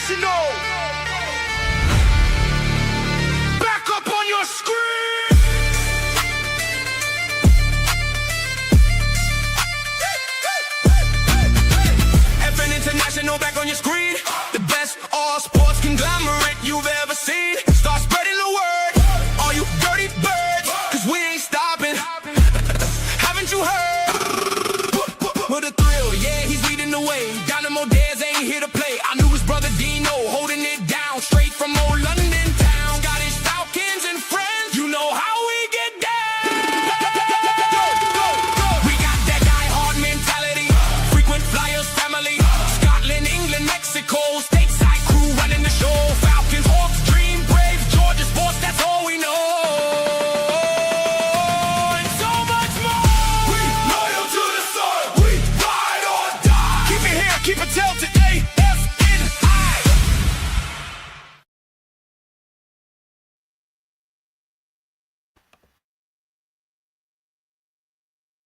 International. Back up on your screen. FN International back on your screen. The best all sports conglomerate you've ever seen. Start spreading the word. All you dirty birds, cause we ain't stopping. Haven't you heard? With a thrill, yeah, he's leading the way. Dynamo Daze ain't here to play. I knew his brother Deano holding it down. Straight from old London town. Scottish Falcons and friends, you know how we get down. We got that die-hard mentality. Frequent flyers family. Scotland, England, Mexico. Stateside crew running the show. Falcons, Hawks, Dream, Brave, Georgia sports, that's all we know. And so much more. We loyal to the soil. We ride or die. Keep it here, keep it tilted. AFNI.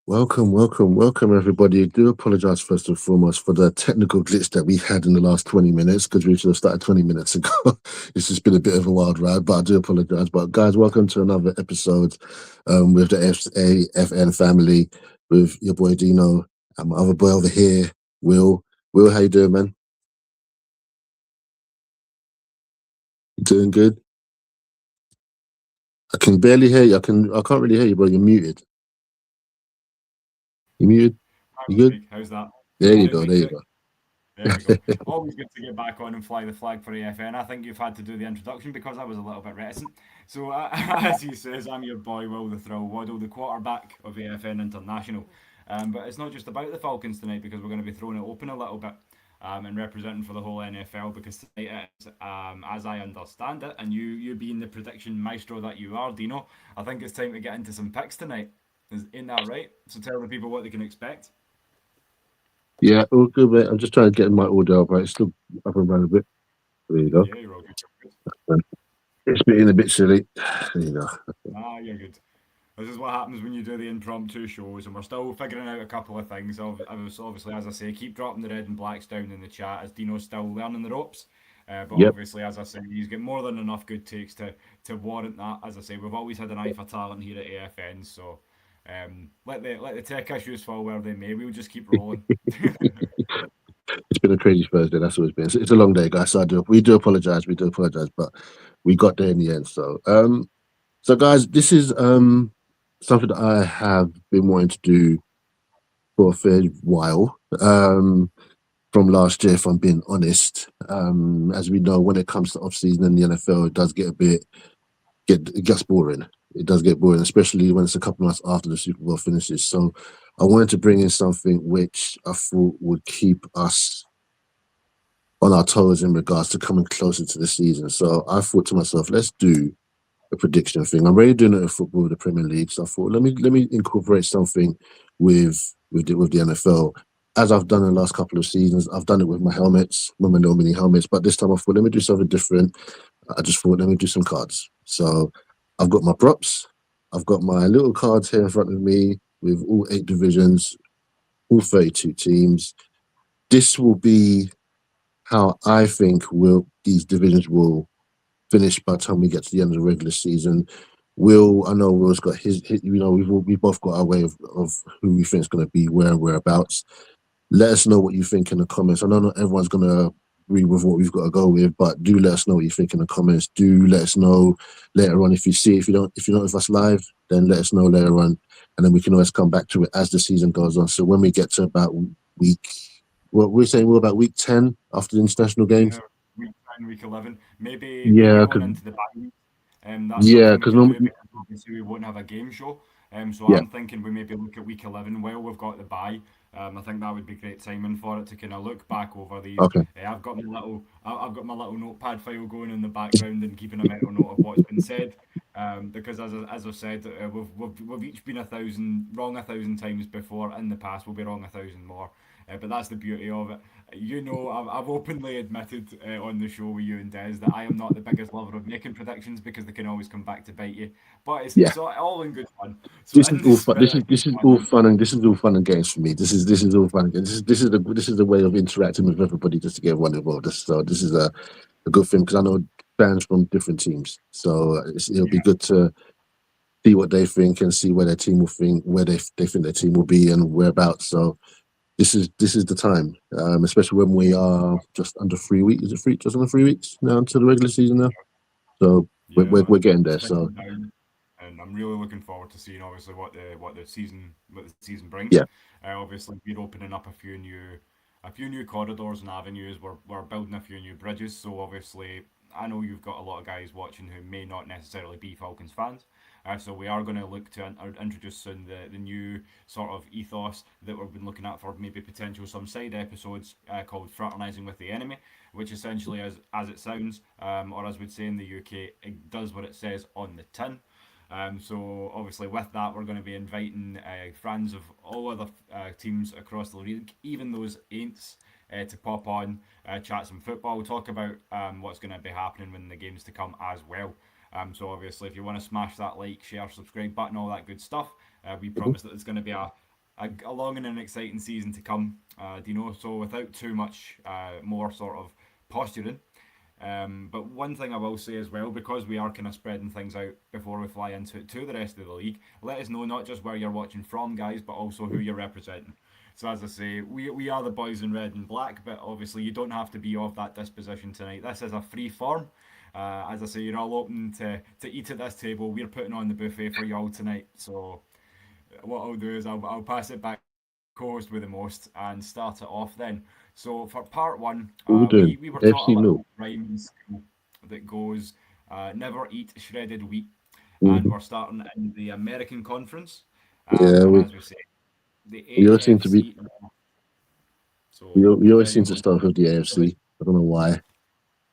Welcome, everybody. I do apologize first and foremost for the technical glitch that we had in the last 20 minutes because we should have started 20 minutes ago. It's just been a bit of a wild ride, but I do apologize. But guys, welcome to another episode with the AFN family with your boy Dino and my other boy over here, Will. Will, how you doing, man? You doing good? I can barely hear you. I can't really hear you, bro. You're muted. You muted? You good? How's that? There you go. There you go. There we go. Always good to get back on and fly the flag for AFN. I think you've had to do the introduction because I was a little bit reticent. So, as he says, I'm your boy, Will the Thrill Waddle, the quarterback of AFN International. But it's not just about the Falcons tonight because we're going to be throwing it open a little bit and representing for the whole NFL because tonight is, as I understand it, and you being the prediction maestro that you are, Dino, I think it's time to get into some picks tonight. Isn't that right? So tell the people what they can expect. Yeah, all good, mate. I'm just trying to get my audio up, right? It's still up and running a bit. There you go. Yeah, you're all good. It's been a bit silly. There you go. You're good. This is what happens when you do the impromptu shows, and we're still figuring out a couple of things. Obviously, as I say, keep dropping the red and blacks down in the chat as Dino's still learning the ropes. But Yep. Obviously, as I say, he's got more than enough good takes to warrant that. As I say, we've always had an eye for talent here at AFN, so let the tech issues fall where they may. We'll just keep rolling. It's been a crazy Thursday. That's what it's been. It's a long day, guys. So we do apologize. But we got there in the end. So guys, this is something that I have been wanting to do for a fair while. From last year, if I'm being honest. As we know, when it comes to off season in the NFL, it does it gets boring. It does get boring, especially when it's a couple months after the Super Bowl finishes. So I wanted to bring in something which I thought would keep us on our toes in regards to coming closer to the season. So I thought to myself, let's do a prediction thing. I'm already doing it in football with the Premier League, so I thought let me incorporate something with the NFL. As I've done in the last couple of seasons, I've done it with my helmets, with my no mini helmets, but this time I thought let me do something different. I just thought let me do some cards. So I've got my props, I've got my little cards here in front of me with all 8 divisions, all 32 teams. This will be how I think these divisions will finish by the time we get to the end of the regular season. I know Will's got his we both got our way of who we think is going to be where and whereabouts. Let us know what you think in the comments. I know not everyone's going to agree with what we've got to go with, but do let us know what you think in the comments. Do let us know later on if you're not with us live, then let us know later on, and then we can always come back to it as the season goes on. So when we get to about week 10 after the international games. Week 10, week 11, maybe. Yeah, going into the bye week. Because normally obviously we won't have a game show. So Yeah. I'm thinking we maybe look at week 11 while we've got the bye. I think that would be great timing for it to kind of look back over these. Okay. I've got my little notepad file going in the background and keeping a mental note of what's been said. Because as I've said, we've each been wrong 1,000 times before in the past. We'll be wrong 1,000 more. But that's the beauty of it. You know, I've openly admitted on the show with you and Des that I am not the biggest lover of making predictions because they can always come back to bite you. But Yeah. it's all in good fun. So This in is the all fun. spirit of This good is fun, all fun and this is all fun and games for me. This is all fun. This is the way of interacting with everybody just to get everyone involved. So this is a good thing because I know fans from different teams, so it'll be good to see what they think and see where their team will think, where they think their team will be and whereabouts. So this is the time, especially when we are just under 3 weeks. Is it just under 3 weeks now to the regular season now? So we're getting there. it's So thinking down, and I'm really looking forward to seeing obviously what the season brings. yeah, Obviously, we're opening up a few new corridors and avenues. We're building a few new bridges. So obviously, I know you've got a lot of guys watching who may not necessarily be Falcons fans. So we are going to look to introduce soon the new sort of ethos that we've been looking at for maybe potential some side episodes called Fraternizing with the Enemy, which essentially, as it sounds, or as we'd say in the UK, it does what it says on the tin. So obviously with that we're going to be inviting friends of all other teams across the league, even those ain'ts, to pop on, chat some football, talk about what's going to be happening when the games to come as well. So obviously if you want to smash that like, share, subscribe button, all that good stuff, we promise that it's going to be a long and an exciting season to come, Dino. So without too much more sort of posturing, but one thing I will say as well, because we are kind of spreading things out before we fly into it to the rest of the league, let us know not just where you're watching from, guys, but also who you're representing. So as I say, we are the boys in red and black, but obviously you don't have to be of that disposition tonight. This is a free form. As I say, you're all open to eat at this table. We're putting on the buffet for you all tonight. So what I'll do is I'll pass it back co-host with the most and start it off then. So for part one, what we're doing, we were taught a FC little Mill. rhyme in school that goes, never eat shredded wheat. And Mhm. we're starting in the American Conference. Yeah, And as we say, the we always seem to be AFC. So we always there you seem to go. start with the AFC. I don't know why.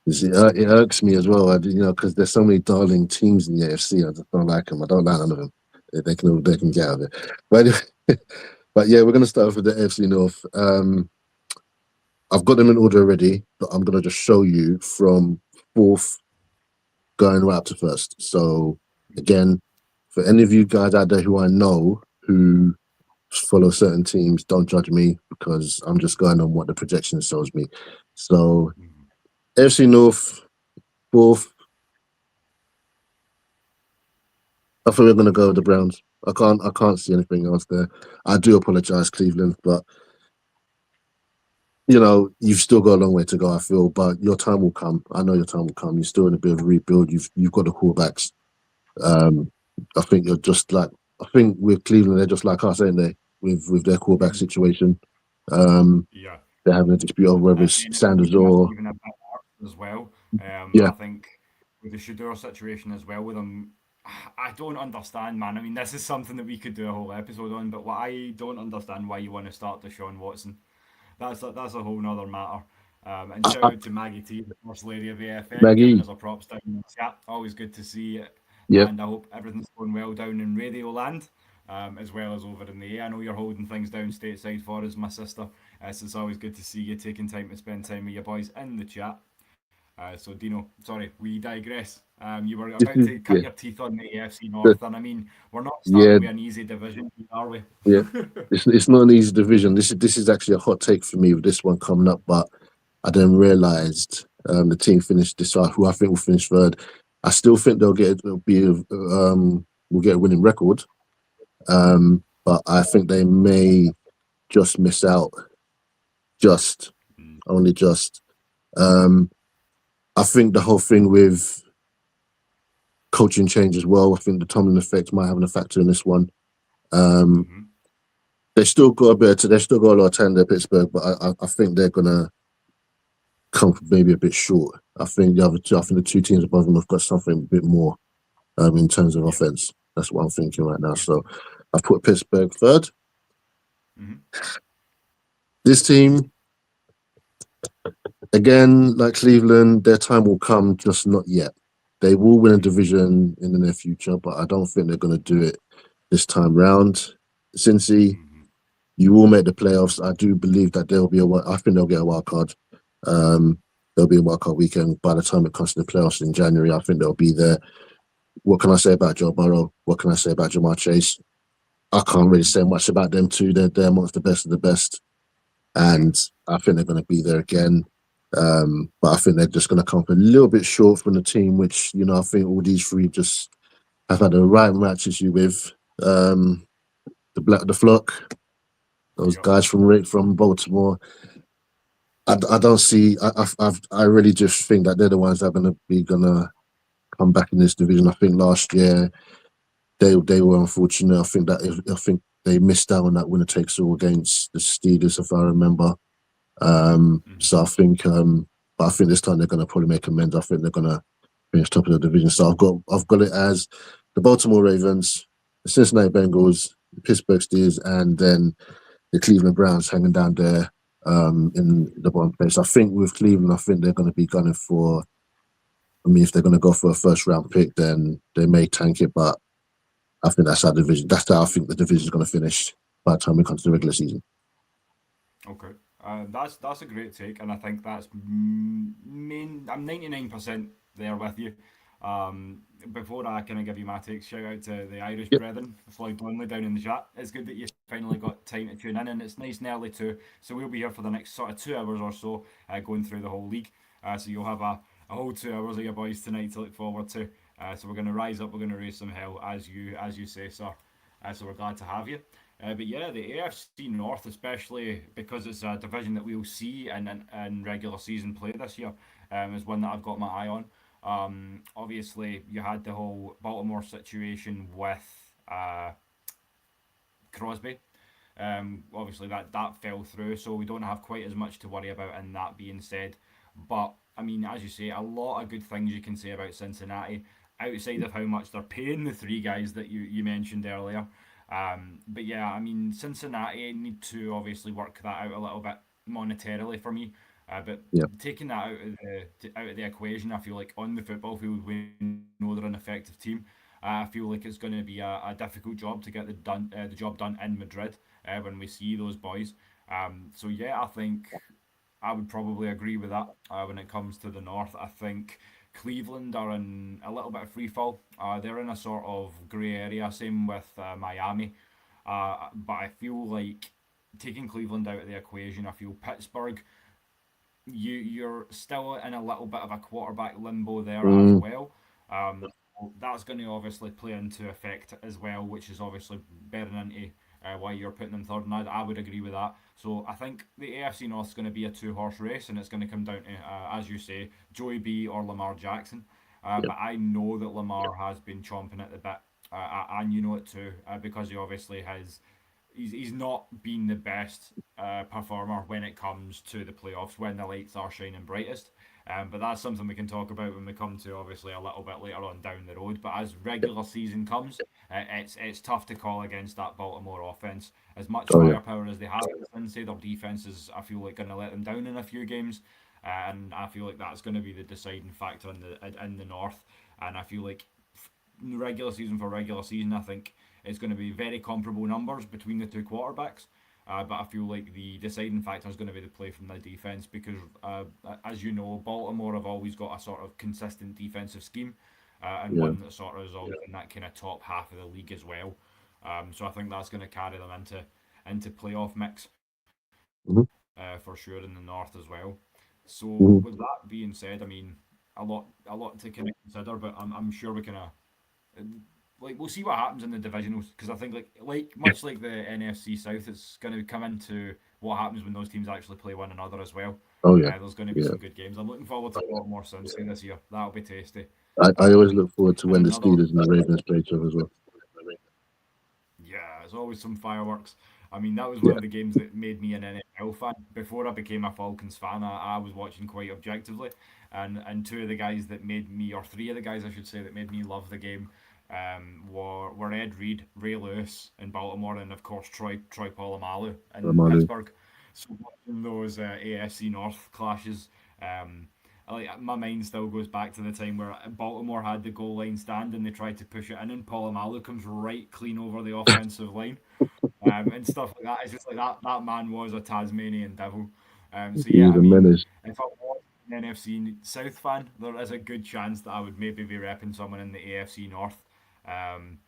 It irks me as well. Because there's so many darling teams in the AFC. I just don't like them. I don't like none of them. They can get out of it. But anyway, but yeah, we're gonna start off with the AFC North. I've got them in order already, but I'm gonna just show you from fourth going right up to first. So again, for any of you guys out there who I know who follow certain teams, don't judge me because I'm just going on what the projection shows me. So AFC North, fourth. I think we're gonna go with the Browns. I can't see anything else there. I do apologize, Cleveland, but you've still got a long way to go, I feel, but your time will come. I know your time will come. You're still in a bit of a rebuild. You've got the quarterbacks. I think I think with Cleveland, they're just like us, ain't they? With their quarterback situation. Yeah. They're having a dispute over whether it's And Sanders just or even a bit worse as well. yeah. I think with the Shador situation as well with him, I don't understand, man. I mean, this is something that we could do a whole episode on, but what I don't understand why you want to start Deshaun Watson. That's a whole nother matter. And shout out to Maggie T, the first lady of AFN, giving Maggie. us a props down in the chat. Always good to see it. Yep. And I hope everything's going well down in Radio Land, as well as over in the A. I know you're holding things down stateside for us, my sister. So it's always good to see you taking time to spend time with your boys in the chat. So Dino, sorry, we digress. You were about to cut your teeth on the AFC North, and I mean, we're not Yeah, starting with an easy division, are we? yeah. It's not an easy division. This is actually a hot take for me with this one coming up, but I then realised the team finished this who I think will finish third. I still think we'll get a winning record, but I think they may just miss out, only just. I think the whole thing with coaching change as well. I think the Tomlin effect might have an factor in this one. They still got they still got a lot of talent at Pittsburgh, but I think they're gonna come maybe a bit short. I think the two teams above them have got something a bit more in terms of offense. That's what I'm thinking right now. So I've put Pittsburgh third. This team, again, like Cleveland, their time will come, just not yet. They will win a division in the near future, but I don't think they're going to do it this time round. Cincy, you will make the playoffs. I do believe that there will be I think they'll get a wild card. There'll be a wild card weekend by the time it comes to the playoffs in January. I think they'll be there. What can I say about Joe Burrow? What can I say about Jamar Chase? I can't really say much about them two. They're amongst the best of the best, and I think they're going to be there again. But I think they're just going to come up a little bit short from the team, which I think all these three just have had a right matches you with. The flock, those guys from Baltimore. I don't see. I really just think that they're the ones that are going to come back in this division. I think last year they were unfortunate. I think they missed out on that winner takes all against the Steelers, if I remember. So I think, but I think this time they're going to probably make amends. I think they're going to finish top of the division. So I've got it as the Baltimore Ravens, the Cincinnati Bengals, the Pittsburgh Steelers, and then the Cleveland Browns hanging down there in the bottom place. I think with Cleveland, I think they're going to be gunning for. I mean, if they're going to go for a first round pick, then they may tank it. But I think that's our division. That's how I think the division is going to finish by the time we come to the regular season. Okay. That's a great take, and I think that's I'm 99% there with you. Before I kind of give you my take, shout out to the Irish brethren, Floyd Lonley down in the chat. It's good that you finally got time to tune in, and it's nice and early too. So we'll be here for the next sort of 2 hours or so, going through the whole league. So you'll have a whole 2 hours of your boys tonight to look forward to. So we're going to rise up, we're going to raise some hell, as you say, sir. So we're glad to have you. But yeah, the AFC North, especially because it's a division that we'll see in regular season play this year, is one that I've got my eye on. Obviously, you had the whole Baltimore situation with Crosby. Obviously, that fell through, so we don't have quite as much to worry about in that being said. But, I mean, as you say, a lot of good things you can say about Cincinnati, outside of how much they're paying the three guys that you mentioned earlier. But yeah, I mean, Cincinnati need to obviously work that out a little bit monetarily for me. But taking that out of the equation, I feel like on the football field, we know they're an effective team. I feel like it's going to be a difficult job to get the job done in Madrid when we see those boys. So yeah, I think I would probably agree with that when it comes to the North. I think Cleveland are in a little bit of free fall. They're in a sort of grey area. Same with Miami. But I feel like taking Cleveland out of the equation, I feel Pittsburgh, you're still in a little bit of a quarterback limbo there as well. That's going to obviously play into effect as well, which is obviously bearing into why you're putting them third. And I would agree with that. So I think the AFC North is going to be a two-horse race, and it's going to come down to, as you say, Joey B or Lamar Jackson. But I know that Lamar has been chomping at the bit, and you know it too, because he obviously has. He's not been the best performer when it comes to the playoffs, when the lights are shining brightest. But that's something we can talk about when we come to obviously a little bit later on down the road. But as regular season comes, it's tough to call against that Baltimore offense. As much firepower as they have, say their defense is, I feel like, going to let them down in a few games, and I feel like that's going to be the deciding factor in the North. And I feel like regular season for regular season, I think it's going to be very comparable numbers between the two quarterbacks. But I feel like the deciding factor is going to be the play from the defense because, as you know, Baltimore have always got a sort of consistent defensive scheme and one that sort of is always in that kind of top half of the league as well. So I think that's going to carry them into playoff mix for sure in the North as well. So with that being said, I mean, a lot to kind of consider, but I'm sure we kind of like we'll see what happens in the divisionals because I think much like the NFC South, it's going to come into what happens when those teams actually play one another as well. There's going to be some good games. I'm looking forward to a lot more Cincy this year. That'll be tasty. I always look forward to when the Steelers and the Ravens play each other as well. Yeah, there's always some fireworks. I mean, that was one of the games that made me an NFL fan. Before I became a Falcons fan, I was watching quite objectively. And two of the guys that made me, or three of the guys I should say, that made me love the game were Ed Reed, Ray Lewis in Baltimore, and of course Troy Polamalu in Pittsburgh. So watching those AFC North clashes, like my mind still goes back to the time where Baltimore had the goal line stand and they tried to push it in, and Polamalu comes right clean over the offensive line, and stuff like that. It's just like that man was a Tasmanian devil. So yeah, He's I a mean, menace. if I was an NFC South fan, there is a good chance that I would maybe be repping someone in the AFC North. Um,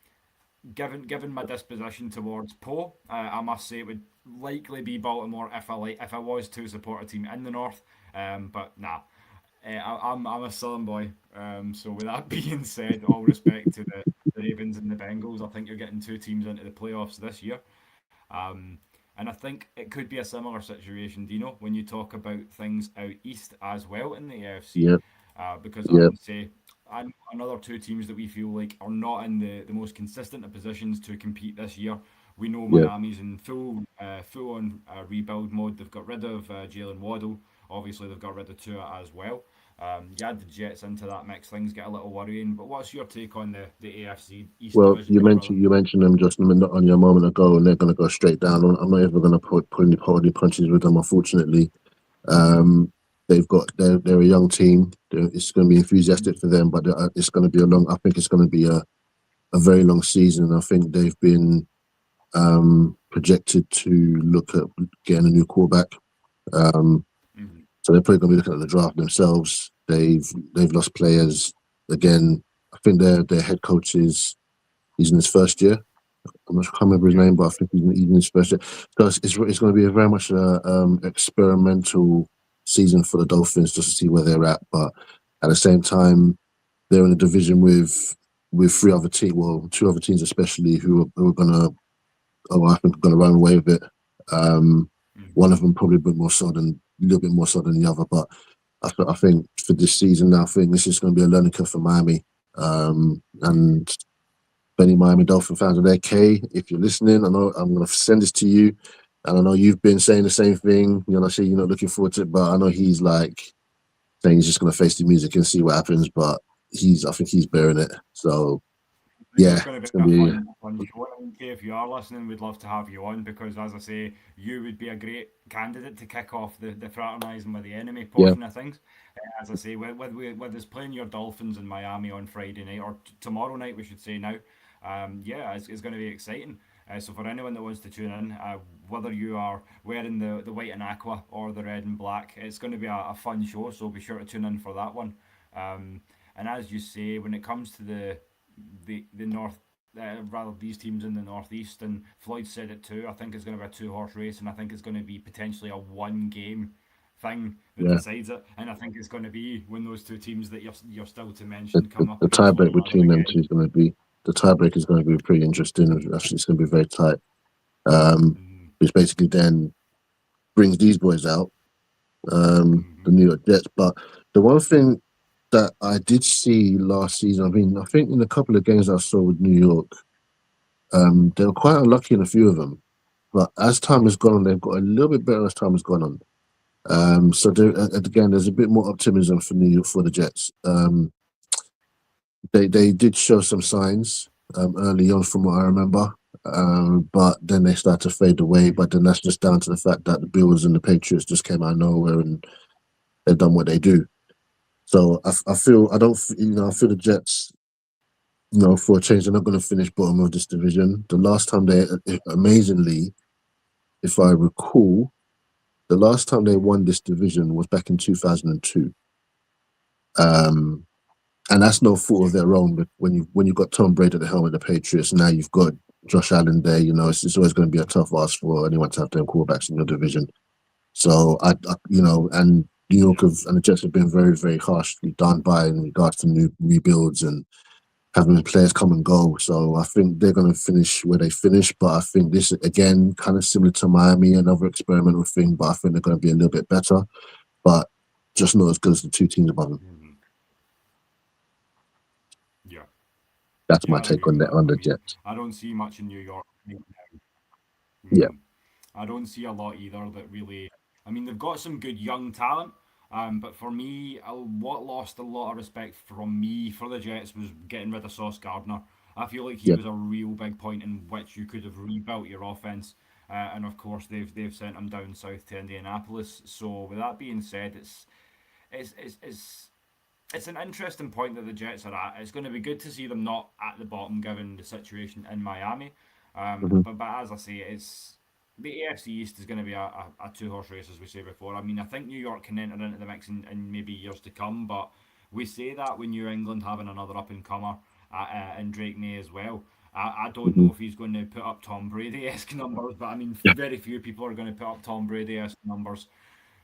given my disposition towards Poe, I must say it would likely be Baltimore if I was to support a team in the North. But nah, I'm a Southern boy. So with that being said, all respect to the Ravens and the Bengals, I think you're getting two teams into the playoffs this year. Um, and I think it could be a similar situation, Dino, when you talk about things out east as well in the AFC, Yep, because I yep, would say another two teams that we feel like are not in the most consistent of positions to compete this year. We know yep. Miami's in full on rebuild mode. They've got rid of Jalen Waddle. Obviously, they've got rid of Tua as well. You add the Jets into that mix, things get a little worrying. But what's your take on the AFC East Well, division, my brother? you mentioned them just on your moment ago, and they're going to go straight down. I'm not ever going to pull any punches with them. Unfortunately, um, they're a young team. It's going to be enthusiastic for them, but it's going to be a long. I think it's going to be a very long season. I think they've been projected to look at getting a new quarterback. Um, Mhm. so they're probably going to be looking at the draft themselves. They've lost players again. I think their head coach he's in his first year. I can't remember his Yeah. name, but I think he's in his first year. So it's going to be a very much experimental season for the Dolphins just to see where they're at. But at the same time, they're in a division with three other teams, well, two other teams especially, who are going to, I think, are going to run away with it. Um, Mhm. one of them probably a little bit more so than the other. But I think for this season now, I think this is going to be a learning curve for Miami. And for any Miami Dolphin fans of their K, if you're listening, I know I'm going to send this to you. And I know you've been saying the same thing. I say you're not looking forward to it, but I know he's like saying he's just going to face the music and see what happens. But I think he's bearing it. So I think it's yeah, going to it's be going a to be. fun show. And if you are listening, we'd love to have you on because, as I say, you would be a great candidate to kick off the fraternising with the enemy Yeah, portion of things. As I say, with us playing your Dolphins in Miami on Friday night or tomorrow night, we should say now. Yeah, it's going to be exciting. So for anyone that wants to tune in, whether you are wearing the white and aqua or the red and black, it's going to be a fun show. So be sure to tune in for that one. And as you say, when it comes to the north, rather these teams in the northeast, and Floyd said it too. I think it's going to be a two-horse race, and I think it's going to be potentially a one-game thing that yeah. decides it. And I think it's going to be when those two teams that you're still to The, mention the, come up the against one tiebreak another between them again. two is going to be the tiebreak is going to be pretty interesting. Actually, it's going to be very tight. Mm, Which basically then brings these boys out, the mm, New York Jets. But the one thing that I did see last season, I mean, I think in a couple of games I saw with New York, they were quite unlucky in a few of them. But as time has gone on, they've got a little bit better as time has gone on. So again, there's a bit more optimism for New York for the Jets. They did show some signs early on, from what I remember, but then they start to fade away. But then that's just down to the fact that the Bills and the Patriots just came out of nowhere and they've done what they do. So I feel I don't I feel the Jets, for a change, they're not going to finish bottom of this division. The last time amazingly, if I recall, the last time they won this division was back in 2002. Um, and that's no fault yeah. of their own. But when you've got Tom Brady at the helm of the Patriots, now you've got Josh Allen there. It's always going to be a tough ask for anyone to have them quarterbacks in your division. So and New York Yeah. and the Jets have been very, very harshly done by in regards to new rebuilds and having players come and go. So I think they're going to finish where they finish. But I think this again, kind of similar to Miami, another experimental thing. But I think they're going to be a little bit better, but just not as good as the two teams above them. Mhm. Yeah. That's my Yeah, I take agree on with that that. on I the mean, Jets. I don't see much in New York right now. Yeah. Mhm. I don't see a lot either that really. I mean, they've got some good young talent, but for me, what lost a lot of respect from me for the Jets was getting rid of Sauce Gardner. I feel like he Yeah. was a real big point in which you could have rebuilt your offense, and of course they've sent him down south to Indianapolis. So with that being said, it's an interesting point that the Jets are at. It's going to be good to see them not at the bottom given the situation in Miami. Mhm. But as I say, it's the AFC East is going to be a two-horse race, as we say before. I mean, I think New York can enter into the mix in maybe years to come, but we say that with New England having another up-and-comer in Drake May as well. I don't know Mhm. if he's going to put up Tom Brady-esque numbers, but I mean, very few people are going to put up Tom Brady-esque numbers.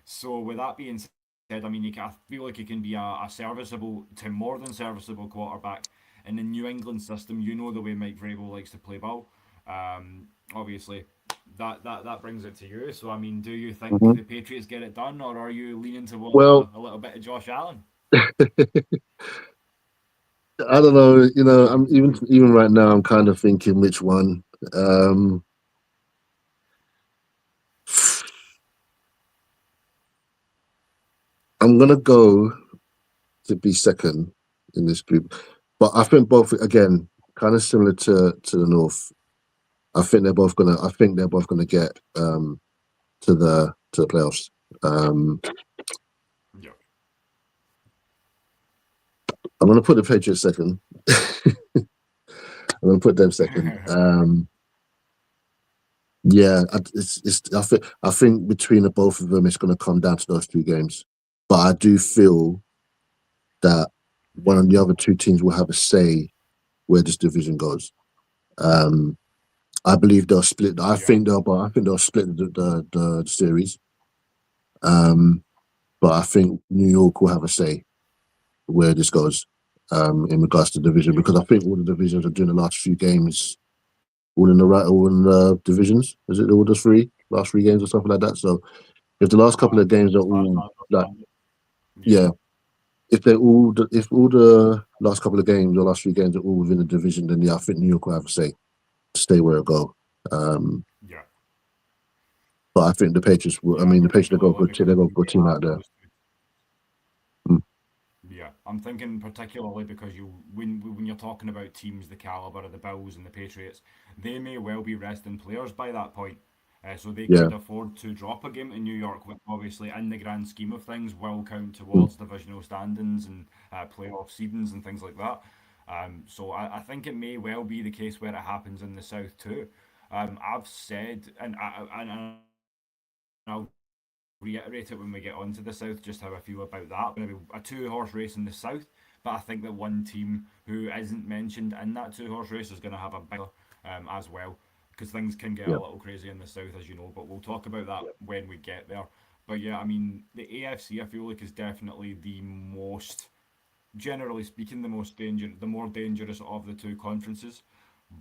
So with that being said, I mean, I feel like he can be a serviceable to more than serviceable quarterback in the New England system. You know the way Mike Vrabel likes to play ball. Obviously, that brings it to you. So I mean, do you think Mhm. the Patriots get it done, or are you leaning towards Well, a little bit of Josh Allen? I don't know. I'm even right now. I'm kind of thinking which one. Um, I'm gonna go to be second in this group, but I think both again kind of similar to the North. I think they're both gonna. I think they're both gonna get to the playoffs. Um, Yeah. I'm gonna put the Patriots second. I'm gonna put them second. Yeah, it's. I think between the both of them, it's gonna come down to those two games. But I do feel that one Yeah. of the other two teams will have a say where this division goes. Um, I believe they'll split. Yeah. I think they'll split the series. Um, but I think New York will have a say where this goes. In regards to division, Yeah. because I think all the divisions are doing the last few games all in the divisions. Is it all the last three games or something like that? So if the last couple of games are As far as all I like, understand it. Yeah. yeah, if all the last couple of games or last three games are all within the division, then yeah, I think New York will have a say to stay where it go. Um, Yeah. but I think the Patriots will. I Yeah, mean, the Patriots have got a particularly good team. because They've got a we good may team out have there. those two. Mm, Yeah, I'm thinking particularly because when you're talking about teams the caliber of the Bills and the Patriots, they may well be resting players by that point. So they yeah. could afford to drop a game in New York, which obviously, in the grand scheme of things, will count Mm, towards divisional standings and playoff seedings and things like that. So I think it may well be the case where it happens in the South too. I've said, and I'll reiterate it when we get onto the South, just how I feel about that. Going to be a two-horse race in the South, but I think that one team who isn't mentioned in that two-horse race is going to have a bigger as well, because things can get yeah. a little crazy in the South, as you know. But we'll talk about that when we get there. But yeah, I mean, the AFC I feel like is definitely the most, generally speaking, the more dangerous of the two conferences.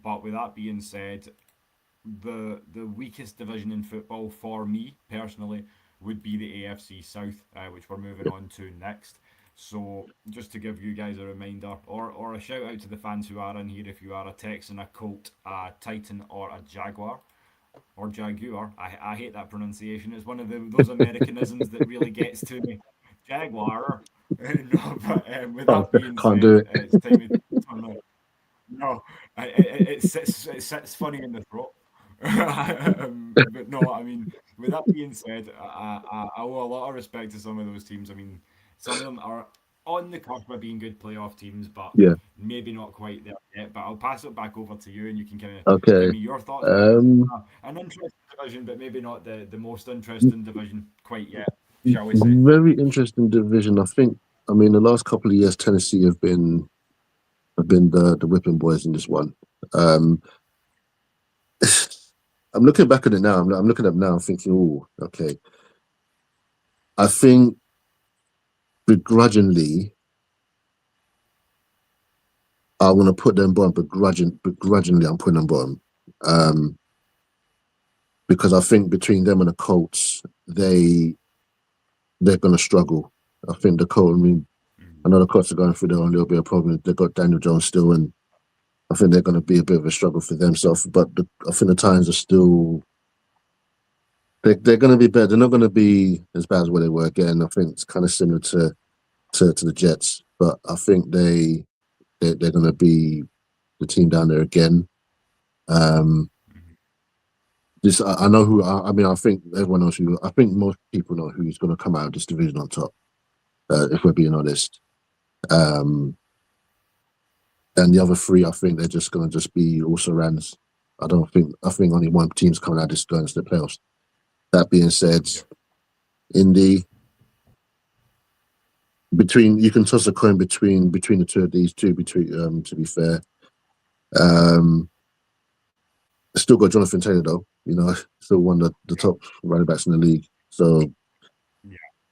But with that being said, the weakest division in football for me personally would be the AFC South, which we're moving on to next. So just to give you guys a reminder, or a shout out to the fans who are in here, if you are a Texan, a Colt, a Titan, or a Jaguar, or Jaguar, I hate that pronunciation. It's one of those Americanisms that really gets to me. Jaguar. No, but with that being Can't do said, it. it's time to turn the no, it sits funny in the throat. But no, I mean, with that being said, I owe a lot of respect to some of those teams. I mean, some of them are on the cusp of being good playoff teams, but Yeah. maybe not quite there yet. But I'll pass it back over to you, and you can kind of give Okay. me your thoughts. But Um, an interesting division, but maybe not the most interesting division quite yet, shall we say? Very interesting division. I think. I mean, the last couple of years, Tennessee have been the whipping boys in this one. Um, I'm looking back at it now. I'm looking at it now. I'm thinking, oh, okay. I think begrudgingly, I want to put them bottom. Begrudgingly, I'm putting them bottom. Um, because I think between them and the Colts, they're going to struggle. I think the Colts. I mean, Mm. I know the Colts are going through their own little bit of problem. They've got Daniel Jones still, and I think they're going to be a bit of a struggle for themselves. But I think the Titans are still. They're going to be better. They're not going to be as bad as what they were again. I think it's kind of similar to the Jets, but I think they're going to be the team down there again. Um, Mhm. this I know who. I mean, I think everyone knows who. I think most people know who's going to come out of this division on top. if we're being honest. And the other three, I think they're just going to just be also rans. I think only one team's coming out this going to the playoffs. That being said, Indy, you can toss a coin between the two of these two. To be fair, still got Jonathan Taylor though. Still one of the top running backs in the league. So,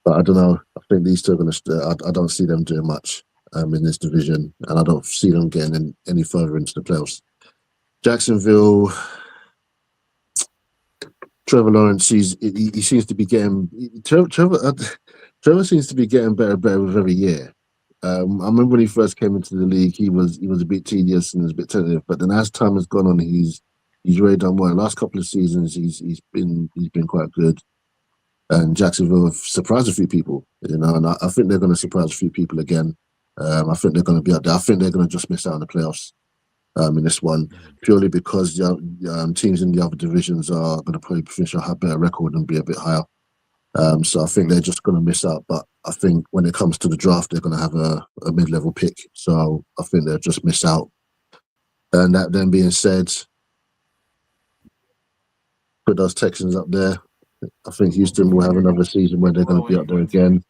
but I don't know. I think these two are going to. I don't see them doing much in this division, and I don't see them getting any further into the playoffs. Jacksonville, Trevor Lawrence, he seems to be getting Trevor seems to be getting better with every year. I remember when he first came into the league, he was a bit tedious and was a bit tentative, but then as time has gone on, he's really done well. The last couple of seasons, he's been quite good, and Jacksonville have surprised a few people, and I think they're going to surprise a few people again. I think they're going to be up there. I think they're going to just miss out on the playoffs. In this one, purely because teams in the other divisions are going to probably finish a better record and be a bit higher. So I think they're just going to miss out. But I think when it comes to the draft, they're going to have a mid-level pick. So I think they'll just miss out. And that then being said, put those Texans up there. I think Houston will have another season where they're going to be up there again.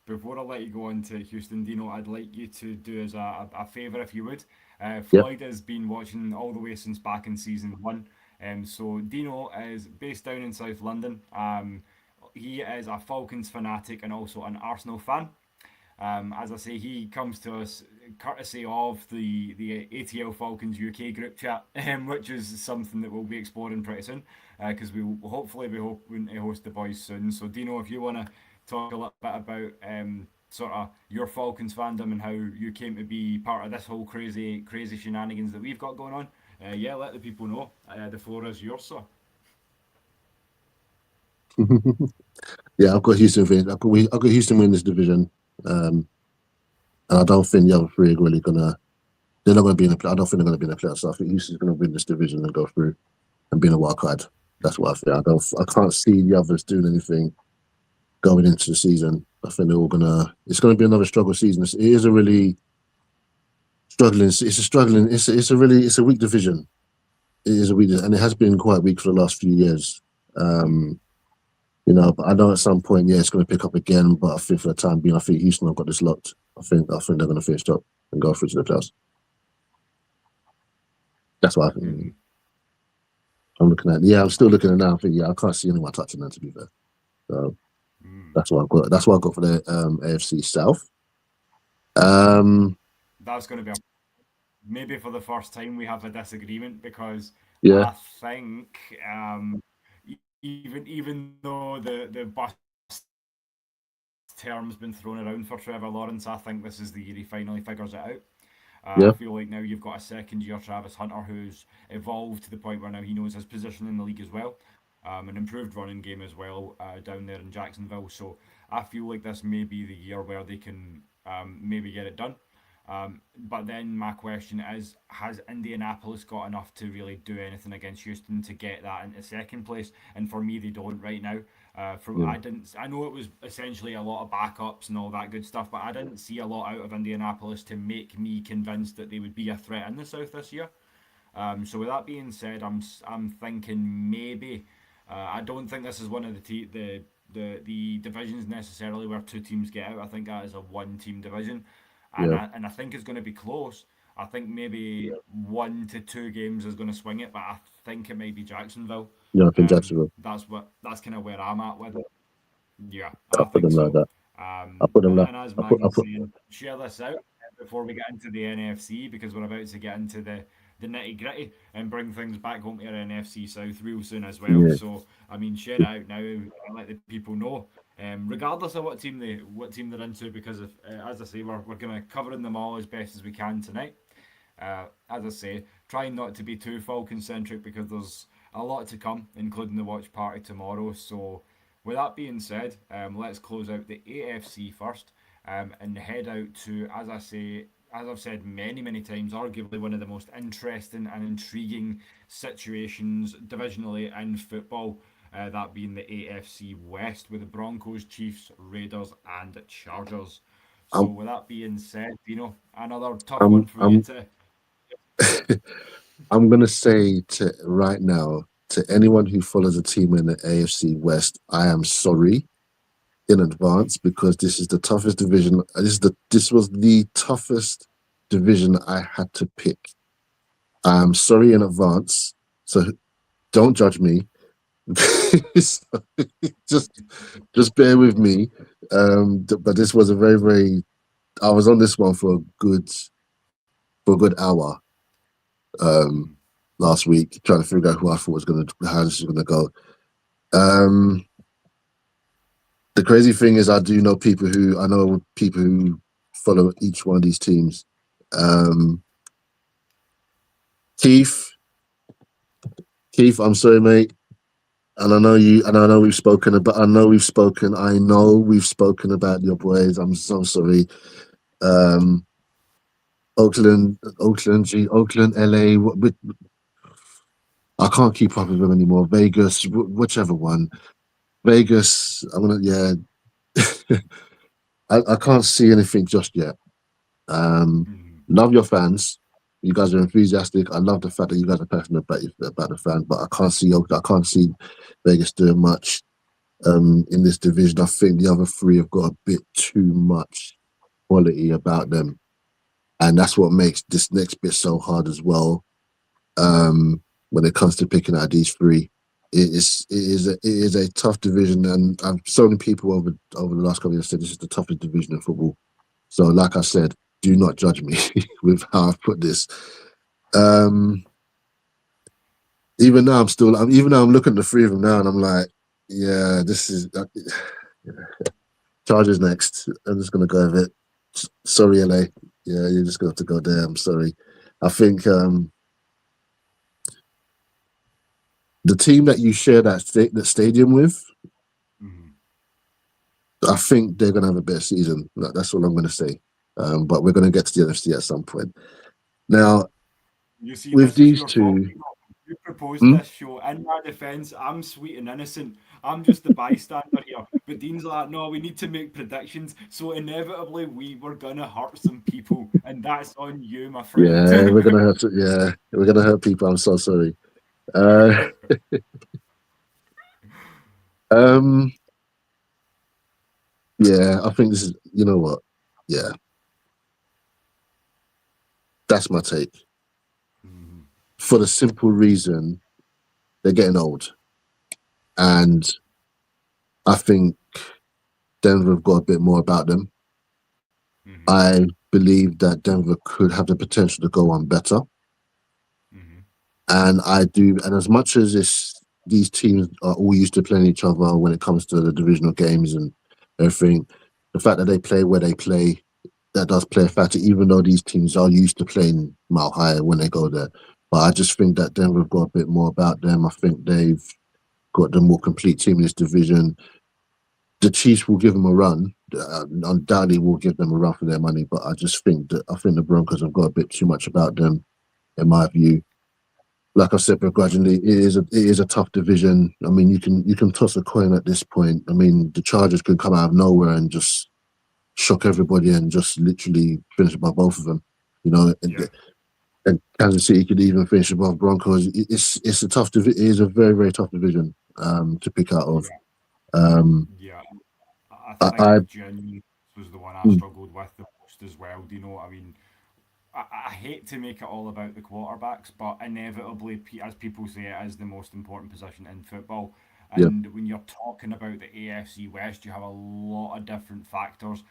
Before I let you go on to Houston, Dino, I'd like you to do us a favour, if you would. Floyd has been watching all the way since back in season 1. So Dino is based down in South London. He is a Falcons fanatic and also an Arsenal fan. As I say, he comes to us courtesy of the ATL Falcons UK group chat, which is something that we'll be exploring pretty soon, because we will hopefully be hoping to host the boys soon. So Dino, if you want to talk a little bit about sort of your Falcons fandom and how you came to be part of this whole crazy shenanigans that we've got going on, let the people know. The floor is yours, sir. Yeah, I've got Houston winning. I've got Houston winning this division, and I don't think the other three are really gonna. They're not going to be in the. I don't think they're going to be in the playoffs. So I think Houston's going to win this division and go through and be in a wild card. That's what I think. I can't see the others doing anything going into the season. I think they're all gonna. It's going to be another struggle season. It is a really struggling. It's a weak division. It is a weak, and it has been quite weak for the last few years. But I know at some point, it's going to pick up again. But I think for the time being, I think Houston have got this locked. I think they're going to finish top and go through to the playoffs. That's what I think. I'm looking at. Yeah, I'm still looking at it now. I think I can't see anyone touching them, to be fair. So that's what I've got. That's what I've got for the AFC South. That's going to be maybe for the first time we have a disagreement, because I think even though the bust term's been thrown around for Trevor Lawrence, I think this is the year he finally figures it out. I feel like now you've got a second-year Travis Hunter who's evolved to the point where now he knows his position in the league as well. An improved running game as well down there in Jacksonville. So I feel like this may be the year where they can maybe get it done. But then my question is, has Indianapolis got enough to really do anything against Houston to get that into second place? And for me, they don't right now. I know it was essentially a lot of backups and all that good stuff, but I didn't see a lot out of Indianapolis to make me convinced that they would be a threat in the South this year. So with that being said, I'm thinking maybe I don't think this is one of the divisions necessarily where two teams get out. I think that is a one-team division, and I think it's going to be close. I think maybe 1 to 2 games is going to swing it, but I think it might be Jacksonville. Yeah, I think Jacksonville. That's kind of where I'm at with it. Yeah, I think so. Like that. I put them and as Maggie's saying, share this out before we get into the NFC, because we're about to get into the nitty gritty and bring things back home to our NFC South real soon as well. Yeah. So I mean, share it out now and let the people know, regardless of what team they're into, because as I say, we're going to cover them all as best as we can tonight. As I say, trying not to be too Falcon centric, because there's a lot to come, including the watch party tomorrow. So with that being said, let's close out the AFC first, and head out to, as I've said many times, arguably one of the most interesting and intriguing situations divisionally in football. that being the AFC West with the Broncos, Chiefs, Raiders, and Chargers. So I'm, with that being said, another tough one I'm, for you I'm, to. I'm gonna say to right now to anyone who follows a team in the AFC West, I am sorry in advance because this is the toughest division. This was the toughest division I had to pick. I'm sorry in advance, so don't judge me. So, just bear with me. But this was a very, very. I was on this one for a good hour last week, trying to figure out who I thought was how this was gonna go. The crazy thing is, I know people who follow each one of these teams. Keith, I'm sorry, mate. And I know you, and I know we've spoken about. I know we've spoken. I know we've spoken about your boys. I'm so sorry. Oakland, LA. I can't keep up with them anymore. Vegas, whichever one. Vegas. Yeah. I can't see anything just yet. Love your fans. You guys are enthusiastic. I love the fact that you guys are passionate about the fans, but I can't see Vegas doing much in this division. I think the other three have got a bit too much quality about them, and that's what makes this next bit so hard as well. When it comes to picking out these three, it is a tough division, and I've so many people over the last couple of years said this is the toughest division in football. So, like I said, do not judge me with how I've put this. Even now, I'm looking at the three of them now, and I'm like, yeah, this is Chargers next. I'm just gonna go with it. Sorry, LA. Yeah, you're just gonna have to go there. I'm sorry. I think the team that you share that stadium with, I think they're gonna have a better season. That's all I'm gonna say. But we're gonna get to the NFC at some point. Now, You see, with this is these your fault. two, You proposed this show. In my defence, I'm sweet and innocent. I'm just the bystander here. But Dean's like, no, we need to make predictions. So inevitably, we were gonna hurt some people, and that's on you, my friend. yeah, we're gonna hurt people. I'm so sorry. Uh, um, yeah, I think this is. You know what? Yeah, that's my take. For the simple reason they're getting old, and I think Denver have got a bit more about them. I believe that Denver could have the potential to go on better. And I do, and as much as these teams are all used to playing each other when it comes to the divisional games and everything, the fact that they play where they play, that does play a factor, even though these teams are used to playing mile high when they go there. But I just think that Denver have got a bit more about them. I think they've got the more complete team in this division. The Chiefs will give them a run. Undoubtedly will give them a run for their money, but I think the Broncos have got a bit too much about them, in my view. Like I said, begrudgingly, it is a tough division. I mean, you can toss a coin at this point. I mean, the Chargers could come out of nowhere and just shock everybody and just literally finish above both of them. You know, and Kansas City could even finish above Broncos. It's a tough division. It is a very, very tough division to pick out of. Yeah, I I think genuinely was the one I struggled with the most as well. Do you know what I mean? I hate to make it all about the quarterbacks, but inevitably, as people say, it is the most important position in football. yeah, And when you're talking about the AFC West, you have a lot of different factors.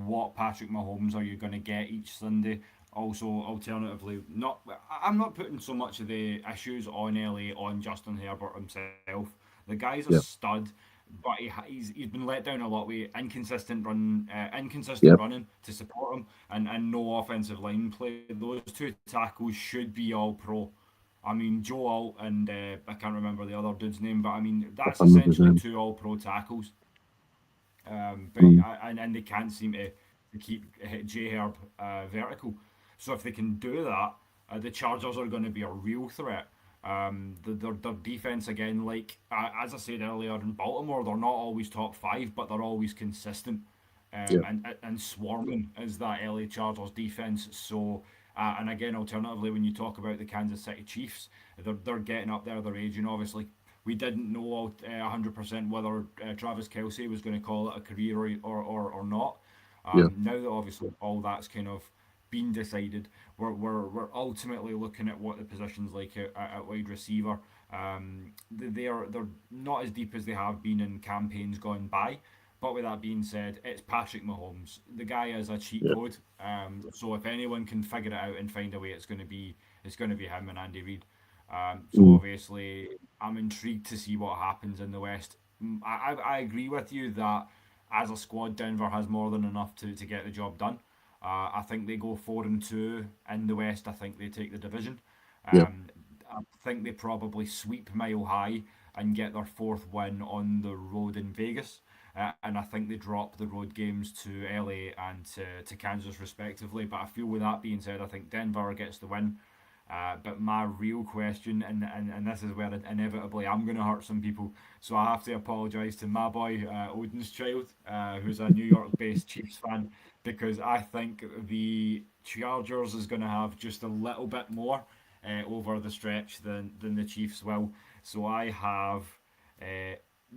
What Patrick Mahomes are you going to get each Sunday? Also, alternatively, I'm not putting so much of the issues on LA on Justin Herbert himself. The guy's a yeah, stud, but he's been let down a lot with inconsistent yeah. running to support him, and no offensive line play. Those two tackles should be all pro. I mean, Joe Alt and I can't remember the other dude's name, but I mean that's I'm not with essentially them. two all pro tackles. But Mm, and they can't seem to keep J Herb vertical. So if they can do that, the Chargers are going to be a real threat. Their defense again, like as I said earlier, in Baltimore, they're not always top five, but they're always consistent. Yeah. And swarming is that LA Chargers defense. So, and again, alternatively, when you talk about the Kansas City Chiefs, they're getting up there, they're aging. Obviously, we didn't know 100% whether Travis Kelce was going to call it a career or not. Yeah. Now that obviously all that's kind of been decided, we're ultimately looking at what the position's like at wide receiver. They're not as deep as they have been in campaigns gone by. But with that being said, it's Patrick Mahomes. The guy is a cheat Yeah. code. So if anyone can figure it out and find a way, it's going to be him and Andy Reid. So Mm. obviously, I'm intrigued to see what happens in the West. I agree with you that as a squad, Denver has more than enough to get the job done. I think they go 4-2 in the West. I think they take the division. Yeah. Um, I think they probably sweep Mile High and get their fourth win on the road in Vegas. And I think they drop the road games to LA and to Kansas respectively. But I feel with that being said, I think Denver gets the win. But my real question, and this is where inevitably I'm going to hurt some people, so I have to apologise to my boy, Odin's Child, who's a New York based Chiefs fan, because I think the Chargers is going to have just a little bit more over the stretch than the Chiefs will. So I have.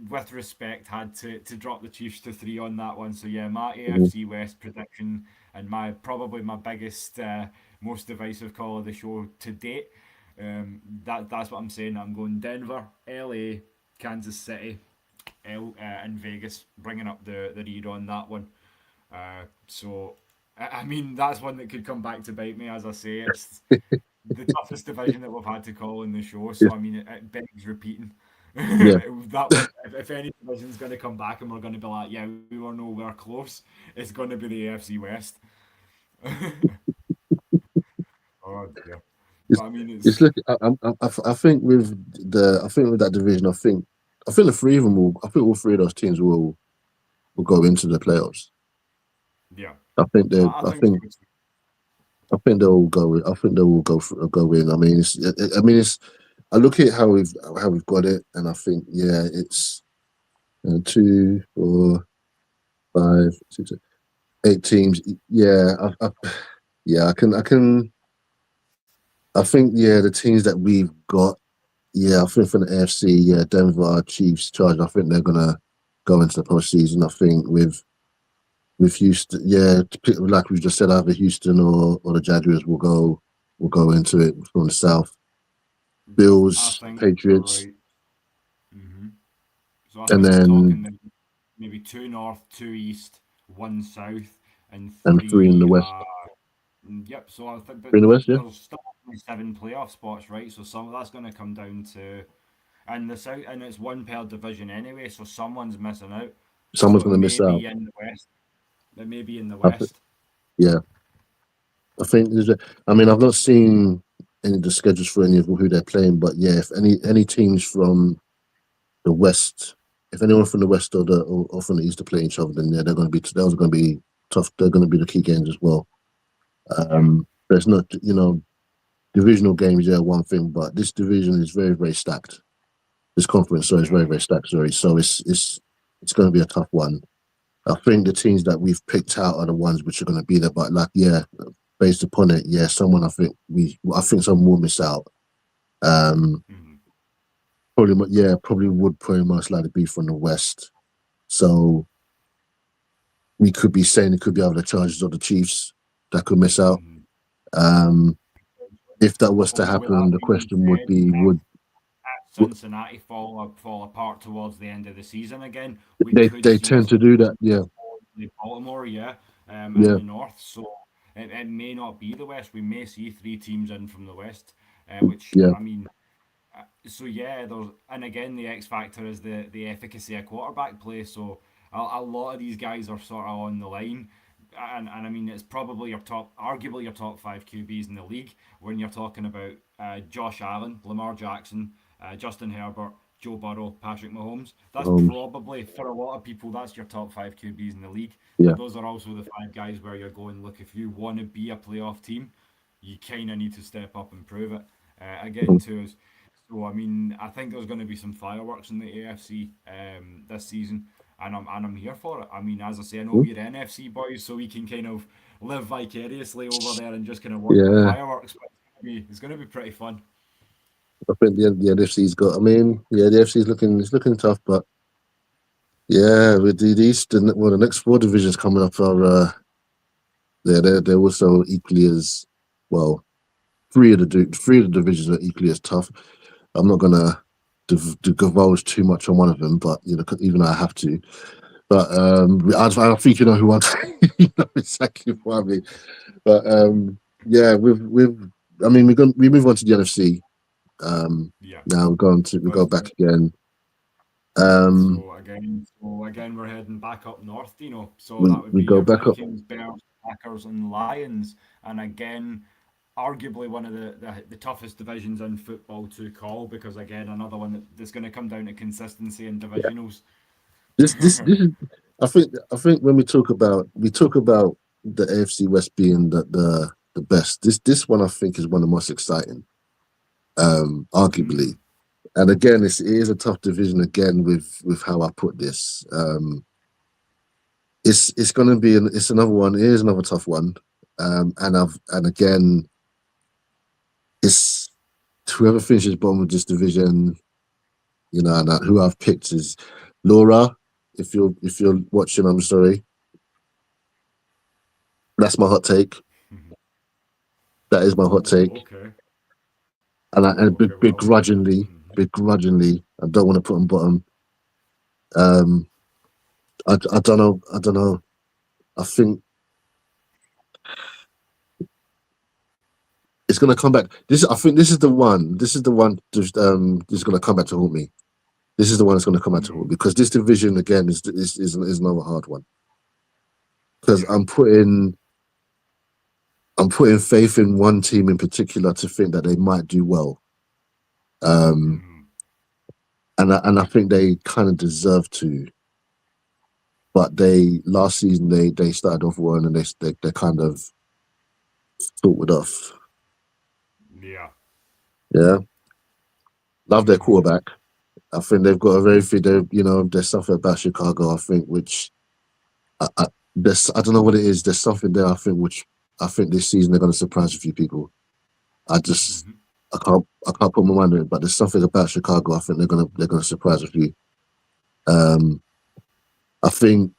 With respect, had to drop the Chiefs to 3 on that one. So yeah, my Mhm. AFC West prediction and probably my biggest, most divisive call of the show to date. That's what I'm saying. I'm going Denver, LA, Kansas City, and Vegas, bringing up the read on that one. So I mean that's one that could come back to bite me. As I say, it's the toughest division that we've had to call in the show. So It's, I mean, it begs repeating. yeah. That one, if any division's going to come back and we're going to be like, yeah, we were nowhere close, it's going to be the AFC West. Oh dear. It's, But I mean, it's it's look. I think with that division, I think the three of them will. I think all three of those teams will go into the playoffs. yeah. I think they. I think so too. I think they'll go. I think they will go in. I mean, I mean, it's. I look at how we've got it, and I think, yeah, it's 2, 4, 5, 6, 8 teams. Yeah, yeah, I can. I think, yeah, the teams that we've got. Yeah, I think for the AFC, yeah, Denver, Chiefs, Chargers. I think they're gonna go into the postseason. I think with Houston, yeah, like we just said, either Houston or the Jaguars will go into it from the South. I Bills, think you're Patriots, right. So I and think we're then talking maybe two north, two east, one south, and and 3 in the three. West. Yep. So I think, 3 but in the West, yeah. there's still only 7 playoff spots, right? So some of that's going to come down to, and the south, and it's one per division anyway. So someone's missing out. Someone's So it gonna may miss out. be in the west. It may be in the I think, west. yeah, I think I mean, I've not seen any of the schedules for any of who they're playing, but yeah, if any teams from the West, if anyone from the West or from the East are playing each other, then yeah, those are going to be tough. They're going to be the key games as well. Yeah. But it's not, divisional games, yeah, one thing, but this division is very, very stacked. This conference, so is Yeah. very, very stacked. Sorry, so it's going to be a tough one. I think the teams that we've picked out are the ones which are going to be there. But like, yeah, based upon it, yeah, I think someone will miss out. Um, Mhm. probably would pretty most likely be from the West. So we could be saying it could be either the Chargers or the Chiefs that could miss out. Mhm. Um, if that was to Although with that happen, the being question would said, be, if Cincinnati fall apart towards the end of the season again, we could they see tend us to do that? Yeah, play Baltimore, yeah, in yeah, the north. So it may not be the West. We may see 3 teams in from the West, which yeah, I mean. So yeah, there's and again the X factor is the efficacy of quarterback play. So a lot of these guys are sort of on the line, and I mean it's probably arguably your top 5 QBs in the league when you're talking about Josh Allen, Lamar Jackson, Justin Herbert, Joe Burrow, Patrick Mahomes. That's Holmes, probably for a lot of people that's your top 5 QBs in the league. yeah, But those are also the 5 guys where you're going. Look, if you want to be a playoff team, you kind of need to step up and prove it. Again, mhm, too, So I mean, I think there's going to be some fireworks in the AFC this season, and I'm here for it. I mean, as I say, I know Hmm? we're NFC boys, so we can kind of live vicariously over there and just kind of watch the Yeah, fireworks. But it's going to be pretty fun. I think the NFC's got. I mean, yeah, the NFC is looking tough, but yeah, with the next four divisions coming up are they're also equally as well. Three of the divisions are equally as tough. I'm not gonna divulge too much on one of them, but you know, even I have to. But I think you know who I'm. You know exactly what I mean. But yeah, I mean, we move on to the NFC. Yeah. Now we go Let's do back it. again. Um, So again, we're heading back up north, So we that would we be go your back up. Vikings, Bears, Packers, and Lions. And again, arguably one of the toughest divisions in football to call because again, another one that's going to come down to consistency in Yeah. divisionals. This is. I think when we talk about the AFC West being the best. This one I think is one of the most exciting. Arguably. Mm, And again, it is a tough division again with how I put this. It's going to be it's another one. It is another tough one. And again, it's whoever finishes bottom of this division, you know, and who I've picked is Laura. If you're watching, I'm sorry. That's my hot take. That is my hot oh, take. okay. And Okay, well, begrudgingly, I don't want to put on bottom. Um, I don't know. I don't know. I think it's gonna come back. I think this is the one. This is the one. Just this is gonna come back to haunt me. This is the one that's gonna come back to haunt me because this division again is another hard one because yeah. I'm putting faith in one team in particular to think that they might do well. Um, Mhm. and I think they kind of deserve to. But they last season they started off well and they kind of sorted off. Yeah. Yeah, love their Mhm. quarterback. I think they've got a very fit. There's something about Chicago. I think which I don't know what it is. There's something there. I think this season they're going to surprise a few people. I just Mhm. I can't put my mind on it. But there's something about Chicago. I think they're gonna surprise a few. Um, I think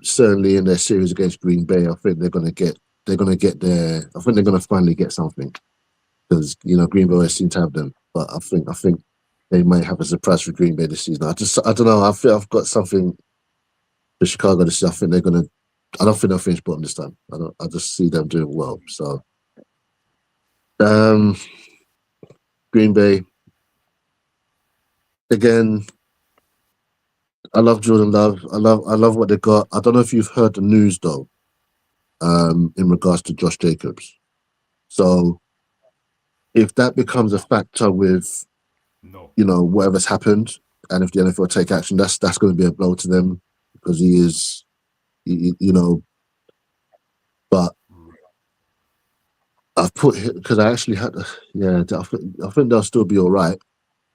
certainly in their series against Green Bay, I think they're gonna get their. I think they're gonna finally get something because Green Bay always seem to have them. But I think they might have a surprise for Green Bay this season. I don't know. I feel I've got something for Chicago this year. I think they're gonna. I don't think they'll finish bottom this time. I don't. I just see them doing well. So um, Green Bay again. I love Jordan Love. I love what they got. I don't know if you've heard the news though. In regards to Josh Jacobs. So if that becomes a factor with No. whatever's happened, and if the NFL take action, that's going to be a blow to them because he is, But I've put because I actually had, yeah, I think they'll still be all right,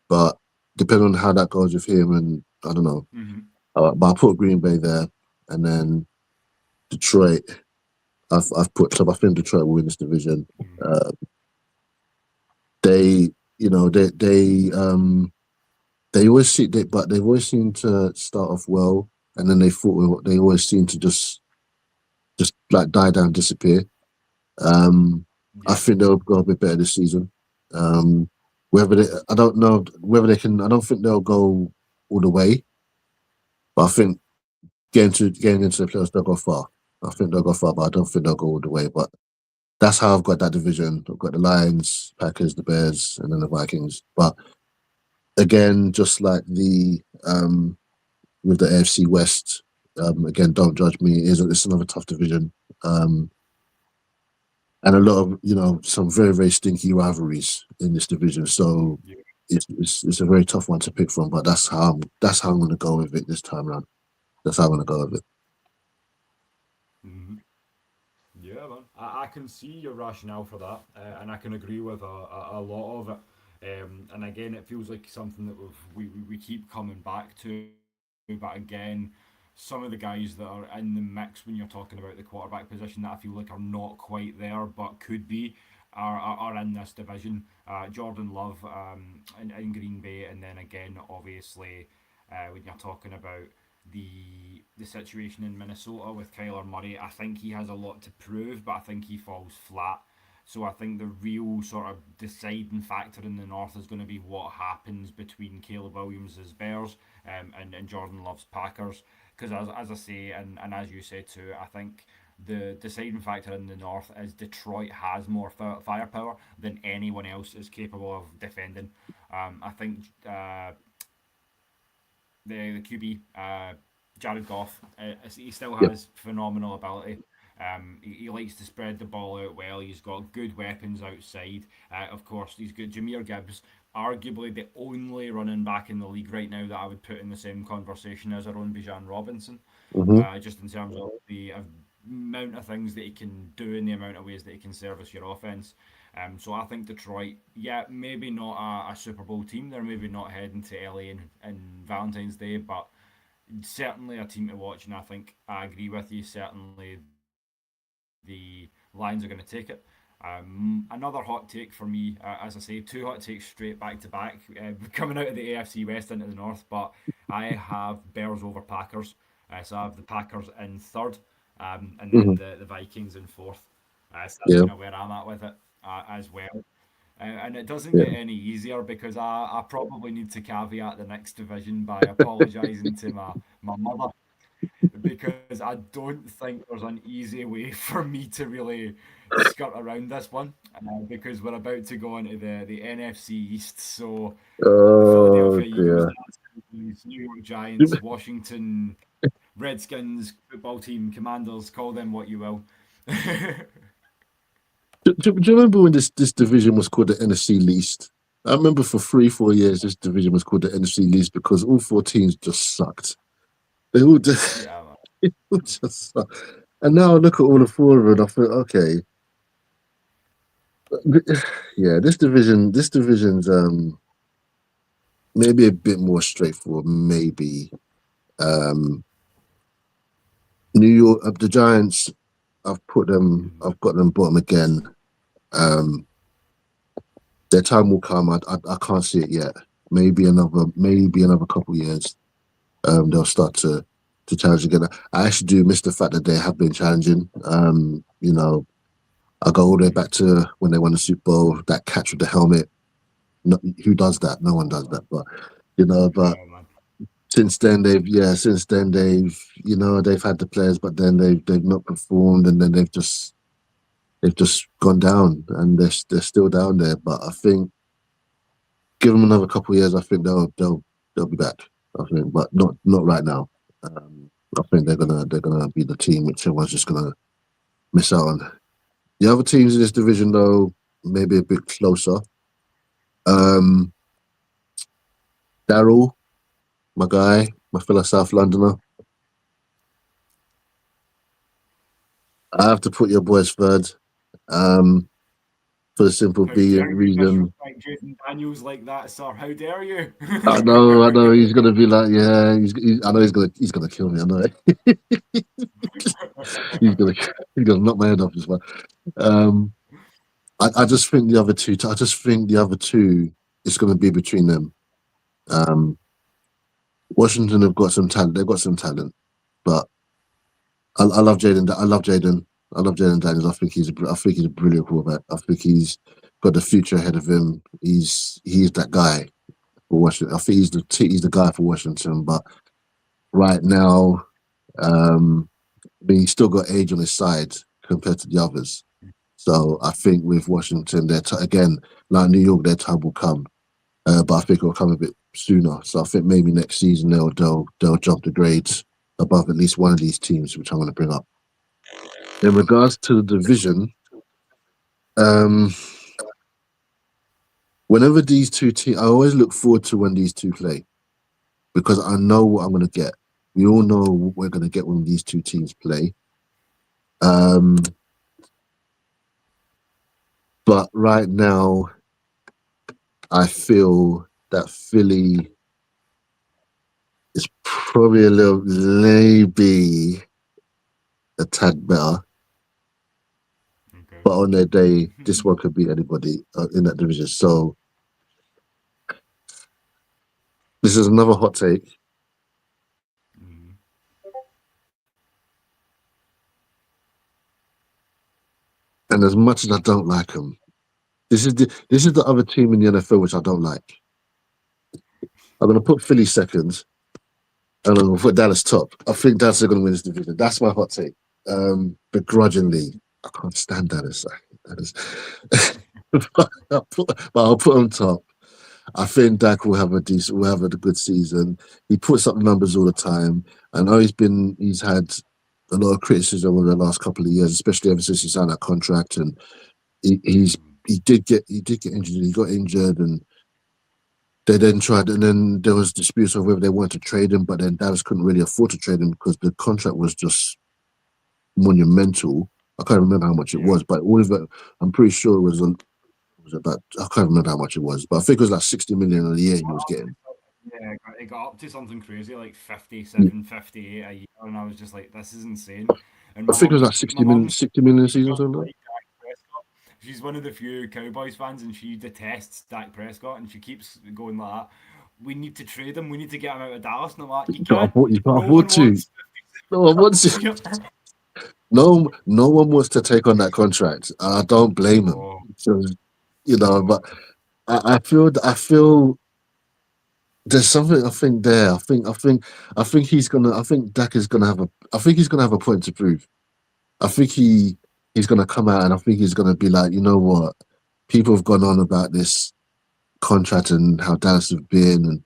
but depending on how that goes with him, and I don't know. Mhm. But I put Green Bay there, and then Detroit. I've put so I think Detroit will win this division. Mhm. Uh, they you know they always but they've always seemed to start off well, and then they always seem to just like die down, disappear. I Yeah. think they'll go a bit better this season. I don't know whether they can. I don't think they'll go all the way, but I think getting into the playoffs, they'll go far. I think they'll go far, but I don't think they'll go all the way. But that's how I've got that division. I've got the Lions, Packers, the Bears, and then the Vikings. But again, just like the with the AFC West. Again, don't judge me. It's another tough division, and a lot of some very very stinky rivalries in this division. So Yeah. it's a very tough one to pick from. But that's how I'm going to go with it this time around. That's how I'm going to go with it. Mhm. Yeah, man. I can see your rationale for that, and I can agree with a lot of it. And again, it feels like something that we keep coming back to. But again, some of the guys that are in the mix when you're talking about the quarterback position that I feel like are not quite there but could be are in this division. Jordan Love in Green Bay, and then again, obviously, when you're talking about the situation in Minnesota with Kyler Murray, I think he has a lot to prove, but I think he falls flat. So I think the real sort of deciding factor in the North is going to be what happens between Caleb Williams' Bears and Jordan Love's Packers. Because as I say, and as you say too, I think the deciding factor in the North is Detroit has more firepower than anyone else is capable of defending. I think the QB, Jared Goff, he still Yep. has phenomenal ability. He likes to spread the ball out well. He's got good weapons outside. Of course, he's got Jameer Gibbs, arguably the only running back in the league right now that I would put in the same conversation as our own Bijan Robinson. Hmm. Just in terms of the amount of things that he can do and the amount of ways that he can service your offense. So I think Detroit, yeah, maybe not a Super Bowl team. They're maybe not heading to LA in Valentine's Day, but certainly a team to watch. And I think I agree with you. Certainly the Lions are going to take it. Another hot take for me, as I say, two hot takes straight back to back, coming out of the AFC West into the North. But I have Bears over Packers, so I have the Packers in third, and then the Vikings in fourth. So that's Yeah, kind of where I'm at with it as well. And it doesn't yeah. get any easier because I probably need to caveat the next division by apologising to my mother because I don't think there's an easy way for me to really skirt around this one because we're about to go into the NFC East. So the Oh Philadelphia Eagles, dear. New York Giants, Washington Redskins, football team, Commanders, call them what you will. Do you remember when this division was called the NFC Least? I remember for 3-4 years this division was called the NFC Least because all four teams just sucked. They all just, Yeah, man. they all just sucked. And now I look at all the four of them, I thought, okay, yeah, this division's maybe a bit more straightforward. Maybe New York, the Giants. I've got them bottom again. Their time will come. I can't see it yet. Maybe another couple years. They'll start to challenge again. I actually do miss the fact that they have been challenging. I go all the way back to when they won the Super Bowl. That catch with the helmet. No, who does that? No one does that. But but Oh, man. since then they've they've had the players, but then they've not performed, and then they've just gone down, and they're still down there. But I think give them another couple of years, I think they'll be back. I think, but not right now. I think they're gonna be the team which everyone's just gonna miss out on. The other teams in this division, though, maybe a bit closer. Daryl, my guy, my fellow South Londoner. I have to put your boys third. For the simple How dare you reason. disrespect Jaden Daniels like that, sir? How dare you? I know. He's gonna be like, yeah. I know he's gonna kill me. I know. he's gonna knock my head off as well. I just think the other two. It's gonna be between them. Washington have got some talent. They've got some talent, but I love Jaden. I love Jaden. I love Jaden Daniels. I think he's a brilliant quarterback. I think he's got the future ahead of him. He's that guy for Washington. I think he's the guy for Washington. But right now, he's still got age on his side compared to the others. So I think with Washington, again, like New York, their time will come. But I think it'll come a bit sooner. So I think maybe next season they'll jump the grades above at least one of these teams, which I'm going to bring up. In regards to the division, whenever these two teams, I always look forward to when these two play because I know what I'm going to get. We all know what we're going to get when these two teams play. But right now, I feel that Philly is probably a little, maybe a tad better. Okay. But on their day, this one could beat anybody in that division. So this is another hot take. Mm. And as much as I don't like them, this is the other team in the NFL which I don't like. I'm going to put Philly second, and I'm going to put Dallas top. I think Dallas are going to win this division. That's my hot take. Begrudgingly, I can't stand Dallas. But I'll put them top. I think Dak will have a good season. He puts up numbers all the time. I know he's had a lot of criticism over the last couple of years, especially ever since he signed that contract. And he did get injured. He got injured, and they then tried. And then there was disputes over whether they wanted to trade him, but then Dallas couldn't really afford to trade him because the contract was just monumental. I can't remember how much it was, but all of it, I'm pretty sure it was about, I can't remember how much it was, but I think it was like 60 million a year he was getting. Yeah, it got up to something crazy like Yeah. 57, 58 a year, and I was just like, this is insane. And I think it was like 60 million, 60 million a season or something. like Dak Prescott. She's one of the few Cowboys fans, and she detests Dak Prescott, and she keeps going like that. We need to trade him. We need to get him out of Dallas. And I'm like, you can't. You can't No afford one to. wants. No one wants it. No one wants to take on that contract. I don't blame him. Oh, So, but I feel there's something I think there. I think he's gonna. I think Dak is gonna have a. I think he's gonna have a point to prove. I think he's gonna come out and I think he's gonna be like, you know what, people have gone on about this contract and how Dallas have been and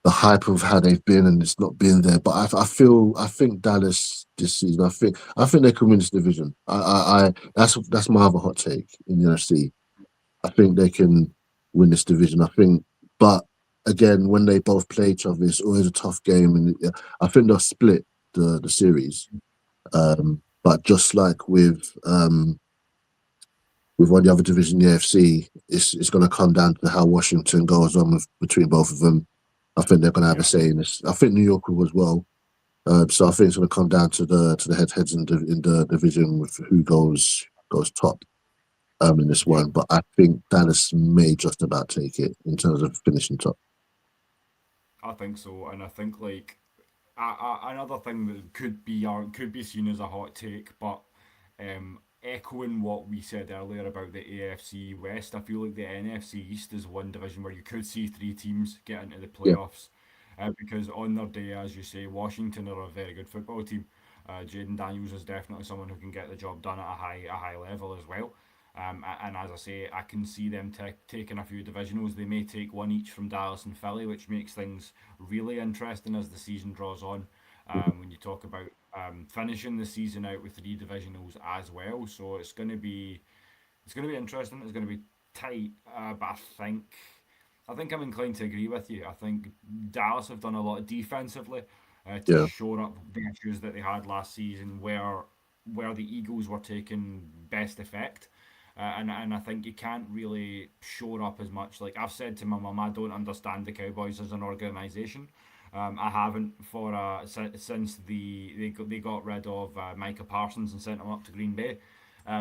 the hype of how they've been and it's not been there. But I think Dallas this season. I think they can win this division. That's my other hot take in the NFC. I think they can win this division. But again, when they both play each other, it's always a tough game, and I think they'll split the series. But just like with one of the other division, the AFC, it's going to come down to how Washington goes on between both of them. I think they're going to have a say in this. I think New York will as well. So I think it's going to come down to the heads in the division with who goes top in this one. But I think Dallas may just about take it in terms of finishing top. I think so, and I think like another thing that could be seen as a hot take, but echoing what we said earlier about the AFC West, I feel like the NFC East is one division where you could see three teams get into the Yeah, playoffs, because on their day, as you say, Washington are a very good football team. Jaden Daniels is definitely someone who can get the job done at a high level as well. And as I say, I can see them taking a few divisionals. They may take one each from Dallas and Philly, which makes things really interesting as the season draws on. When you talk about finishing the season out with three divisionals as well, so it's going to be interesting. It's going to be tight, but I think I'm inclined to agree with you. I think Dallas have done a lot defensively to yeah, shore up the issues that they had last season, where the Eagles were taking best effect. And I think you can't really shore up as much. Like I've said to my mum, I don't understand the Cowboys as an organisation. I haven't for since they got rid of Micah Parsons and sent him up to Green Bay,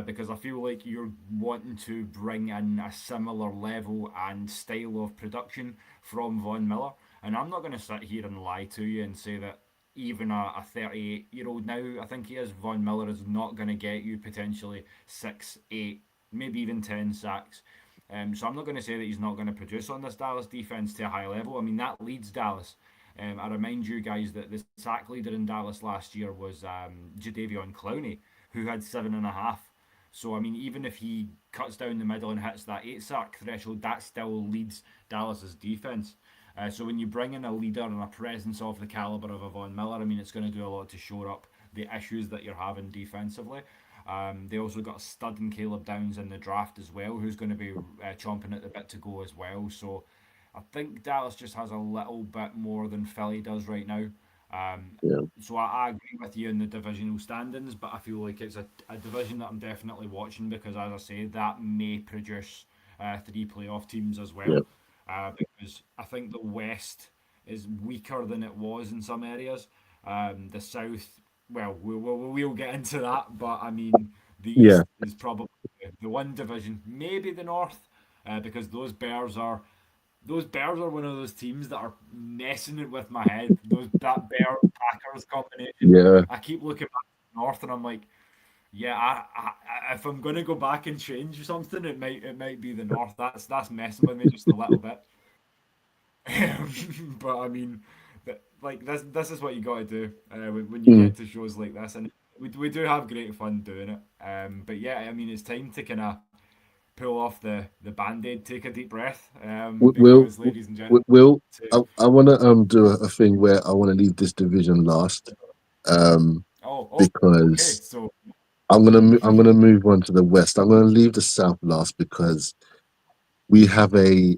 because I feel like you're wanting to bring in a similar level and style of production from Von Miller. And I'm not going to sit here and lie to you and say that even a 38-year-old now, I think he is, Von Miller is not going to get you potentially 6, 8, maybe even 10 sacks. So I'm not going to say that he's not going to produce on this Dallas defense to a high level. I mean, that leads Dallas. I remind you guys that the sack leader in Dallas last year was Jadeveon Clowney, who had 7.5. So I mean, even if he cuts down the middle and hits that 8 sack threshold, that still leads Dallas's defense. So when you bring in a leader and a presence of the caliber of a Von Miller, I mean, it's going to do a lot to shore up the issues that you're having defensively. They also got a stud in Caleb Downs in the draft as well, who's going to be chomping at the bit to go as well. So I think Dallas just has a little bit more than Philly does right now. Um, yeah, so I agree with you in the divisional standings, but I feel like it's a division that I'm definitely watching because, as I say, that may produce three playoff teams as yeah. well. because I think the West is weaker than it was in some areas. The South, well, we'll get into that, but I mean, the Yeah, East is probably the one division, maybe the North, because those Bears are one of those teams that are messing it with my head. That Bears Packers combination. yeah. I keep looking back to the North and I'm like, yeah, if I'm gonna go back and change something, it might be the North. That's messing with me just a little bit. But I mean, like this is what you got to do when you Mm. get to shows like this, and we do have great fun doing it. But yeah, I mean, it's time to kind of pull off the band-aid, take a deep breath, Will, because ladies and gentlemen, Will, to, I want to do a thing where I want to leave this division last, um, okay, because so I'm gonna move on to the West. I'm gonna leave the South last because we have a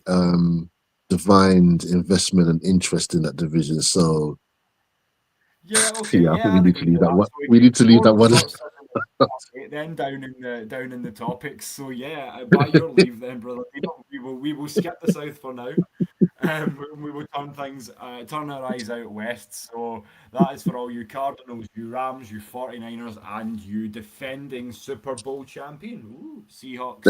divined investment and interest in that division. So yeah, okay, yeah, I think yeah, we I'd need to agree leave with that that. one. So we We can need to leave that one. start then down in the topics. So yeah, by your leave, then, brother, we will skip the South for now. We will turn our eyes out west. So that is for all you Cardinals, you Rams, you 49ers, and you defending Super Bowl champion, Seahawks.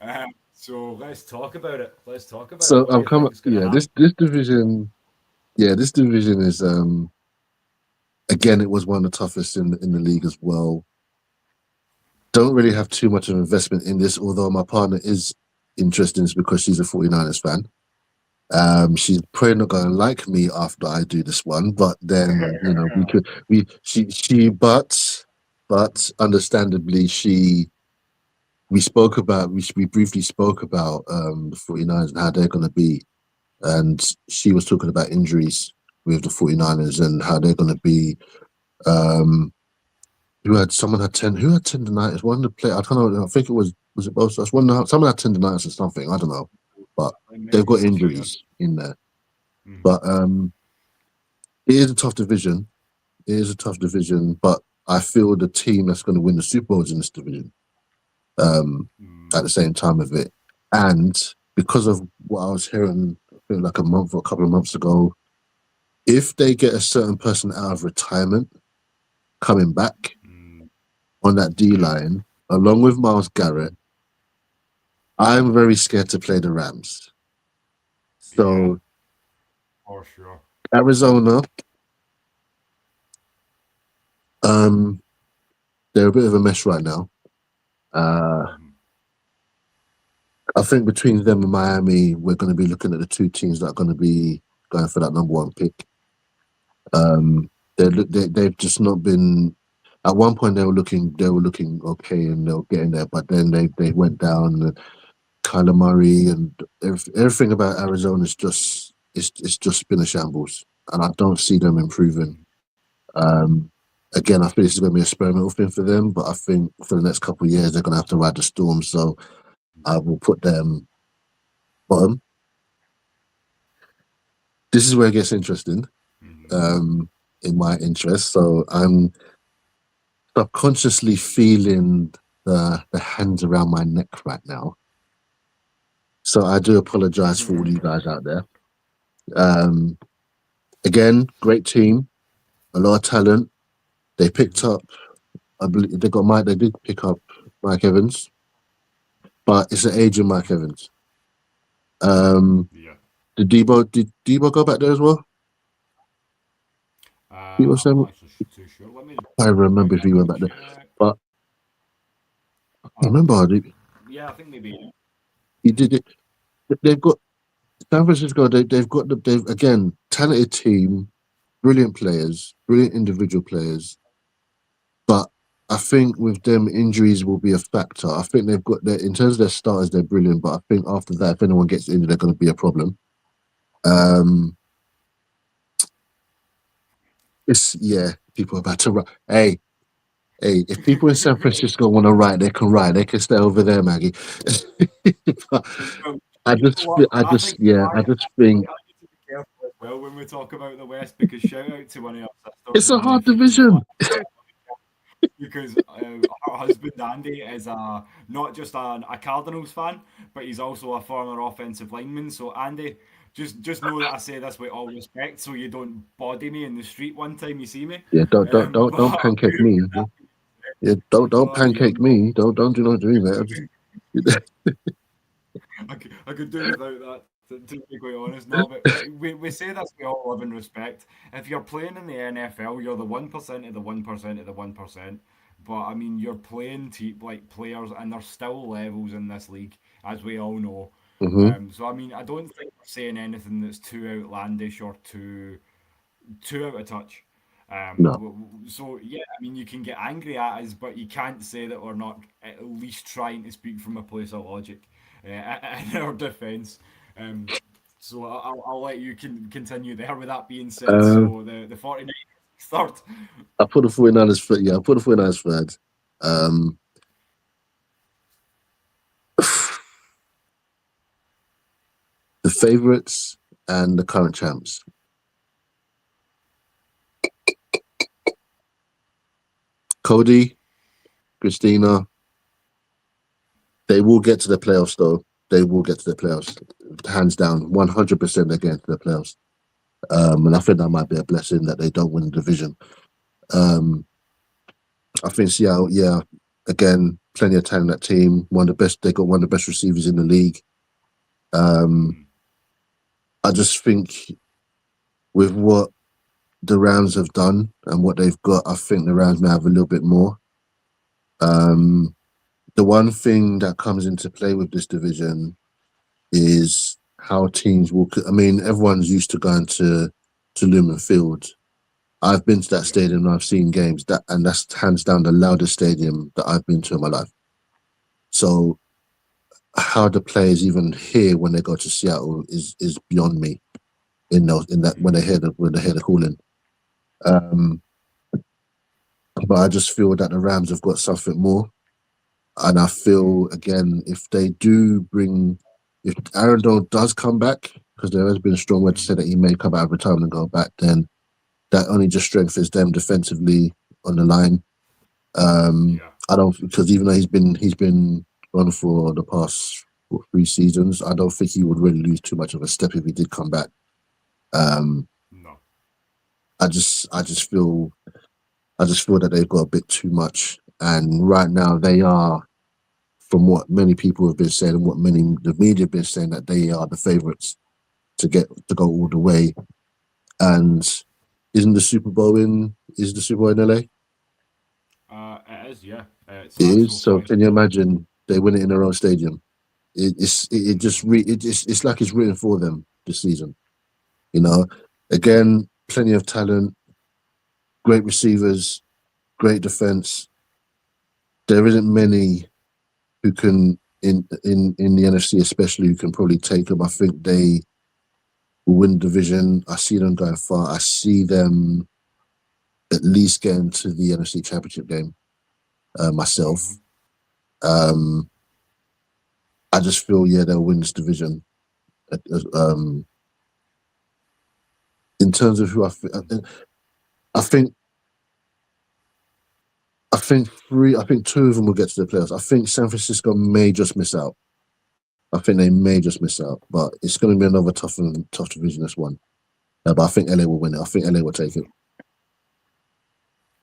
Yeah. So let's talk about it. Let's talk about it. So What do I'm you coming. think is going to Yeah, happen? this division. Yeah, this division is again, it was one of the toughest in the league as well. Don't really have too much of investment in this, although my partner is interested in this because she's a 49ers fan. She's probably not going to like me after I do this one, but then but understandably we briefly spoke about the 49ers and how they're going to be, and she was talking about injuries with the 49ers and how they're going to be. Um, someone had tendonitis. One of the play I don't know. I think it was it both of us. Someone had tendonitis or something. I don't know, but they've Maybe got so. Yeah. injuries in there. Mhm. But it is a tough division. It is a tough division, but I feel the team that's going to win the Super Bowl is in this division. At the same time of it, and because of what I was hearing, I feel like a month or a couple of months ago, if they get a certain person out of retirement coming back Mm, on that D yeah, line, along with Miles Garrett, I'm very scared to play the Rams. yeah, So for sure. Arizona, um, they're a bit of a mess right now. Uh, Mhm. I think between them and Miami, we're going to be looking at the two teams that are going to be going for that number one pick. They've just not been. At one point, they were looking okay and they were getting there, but then they went down. Kyler Murray and everything about Arizona is just it's just been a shambles, and I don't see them improving. Mhm. Um, Again, I think this is going to be an experimental thing for them, but I think for the next couple of years they're going to have to ride the storm. So I will put them bottom. This is where it gets interesting, Mhm. in my interest. So I'm subconsciously feeling the hands around my neck right now. So I do apologize for all you guys out there. Um, Again, great team, a lot of talent. They picked up, I believe they did pick up Mike Evans, but it's an aging Mike Evans. Um, Yeah. did Debo go back there as well? Debo I'm Samuel? not actually too sure. Let me I don't remember if he went quickly back there, check. but I Uh, remember yeah, I think maybe. he did it. They've got San Francisco. They've again talented team, brilliant players, brilliant individual players. But I think with them, injuries will be a factor. I think they've got in terms of their starters, they're brilliant. But I think after that, if anyone gets injured, they're going to be a problem. Um, people are about to write. Hey, if people in San Francisco want to write, they can write. They can stay over there, Maggie. But Well, I you just, know what? I I just, think yeah, I just think I need to be careful as well when we talk about the West, because shout out to one of our sisters it's and a our hard nephews in division. Flagship. You because her husband Andy is not just a Cardinals fan, but he's also a former offensive lineman. So Andy, just know that I say this with all respect, so you don't body me in the street one time you see me. Yeah, don't But pancake me. Yeah, don't no, you're pancake not. me. Don't do not do that. I could do without that, to be quite honest. No, but we say this with all love and respect. If you're playing in the NFL, you're the 1% of the 1% of the 1%. But I mean, you're playing like players, and there's still levels in this league, as we all know. Hmm. So I mean, I don't think we're saying anything that's too outlandish or too out of touch. No. So yeah, I mean, you can get angry at us, but you can't say that we're not at least trying to speak from a place of logic in our defence. Um, so I'll let you continue there. With that being said, Um, so the 49ers third. I put the 49ers third. Yeah, I put the 49ers third. Um, the favourites and the current champs. Cody, Christina, they will get to the playoffs though. They will get to the playoffs. Hands down, 100% they get to the playoffs. And I think that might be a blessing that they don't win the division. I think Seattle, yeah, again, plenty of talent in that team. One of the best, they got one of the best receivers in the league. I just think with what the Rams have done and what they've got, I think the Rams may have a little bit more. The one thing that comes into play with this division is how teams will. I mean, everyone's used to going to Lumen Field. I've been to that stadium and I've seen games and that's hands down the loudest stadium that I've been to in my life. So, how the players even hear when they go to Seattle is beyond me. In that when they hear the calling. But I just feel that the Rams have got something more. And I feel, again, if Aaron Donald does come back, because there has been a strong word to say that he may come out of retirement and go back, then that only just strengthens them defensively on the line. I don't, because even though he's been on for the past 3 seasons, I don't think he would really lose too much of a step if he did come back. No. I just feel that they've got a bit too much, and right now they are, from what many people have been saying and what the media have been saying, that they are the favourites to go all the way. And is the Super Bowl in LA? It is, yeah. It's It at is. So SoFi. can you imagine they win it in their own stadium? It's like it's written for them this season. You know, again, plenty of talent, great receivers, great defense. There isn't many who can in the NFC, especially, who can probably take them. I think they will win the division. I see them going far. I see them at least getting to the NFC Championship game. Myself, I just feel they'll win this division. In terms of who I think. I think 2 of them will get to the playoffs. I think San Francisco may just miss out. I think they may just miss out, but it's going to be another tough division, this one. But I think LA will win it. I think LA will take it.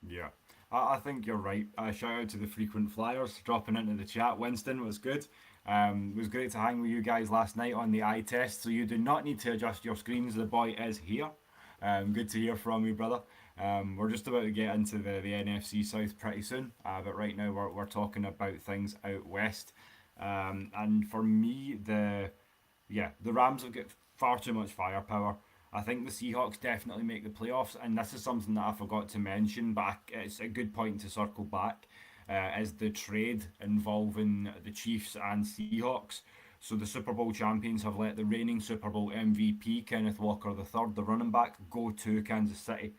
Yeah, I think you're right. Shout out to the frequent flyers dropping into the chat. Winston was good. It was great to hang with you guys last night on the eye test. So you do not need to adjust your screens. The boy is here. Good to hear from you, brother. We're just about to get into the NFC South pretty soon, but right now we're talking about things out west. And for me, the Rams have got far too much firepower. I think the Seahawks definitely make the playoffs, and this is something that I forgot to mention, but it's a good point to circle back. Is the trade involving the Chiefs and Seahawks. So the Super Bowl champions have let the reigning Super Bowl MVP, Kenneth Walker III, the running back, go to Kansas City.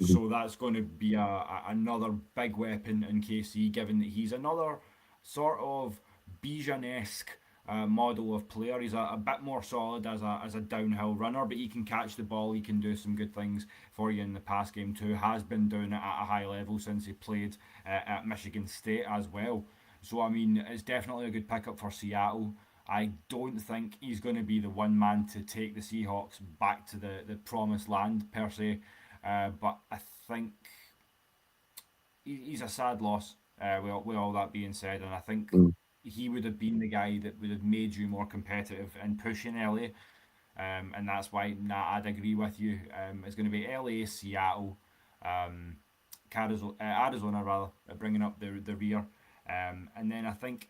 So that's going to be another big weapon in KC, given that he's another sort of Bijan-esque model of player. He's a bit more solid as a downhill runner, but he can catch the ball. He can do some good things for you in the pass game too. Has been doing it at a high level since he played at Michigan State as well. So I mean, it's definitely a good pickup for Seattle. I don't think he's going to be the one man to take the Seahawks back to the promised land per se, but I think he's a sad loss. With all that being said, and I think Mm. he would have been the guy that would have made you more competitive and pushing LA. And that's why I'd agree with you. It's going to be LA, Seattle, um, Arizona rather, bringing up the rear. And then I think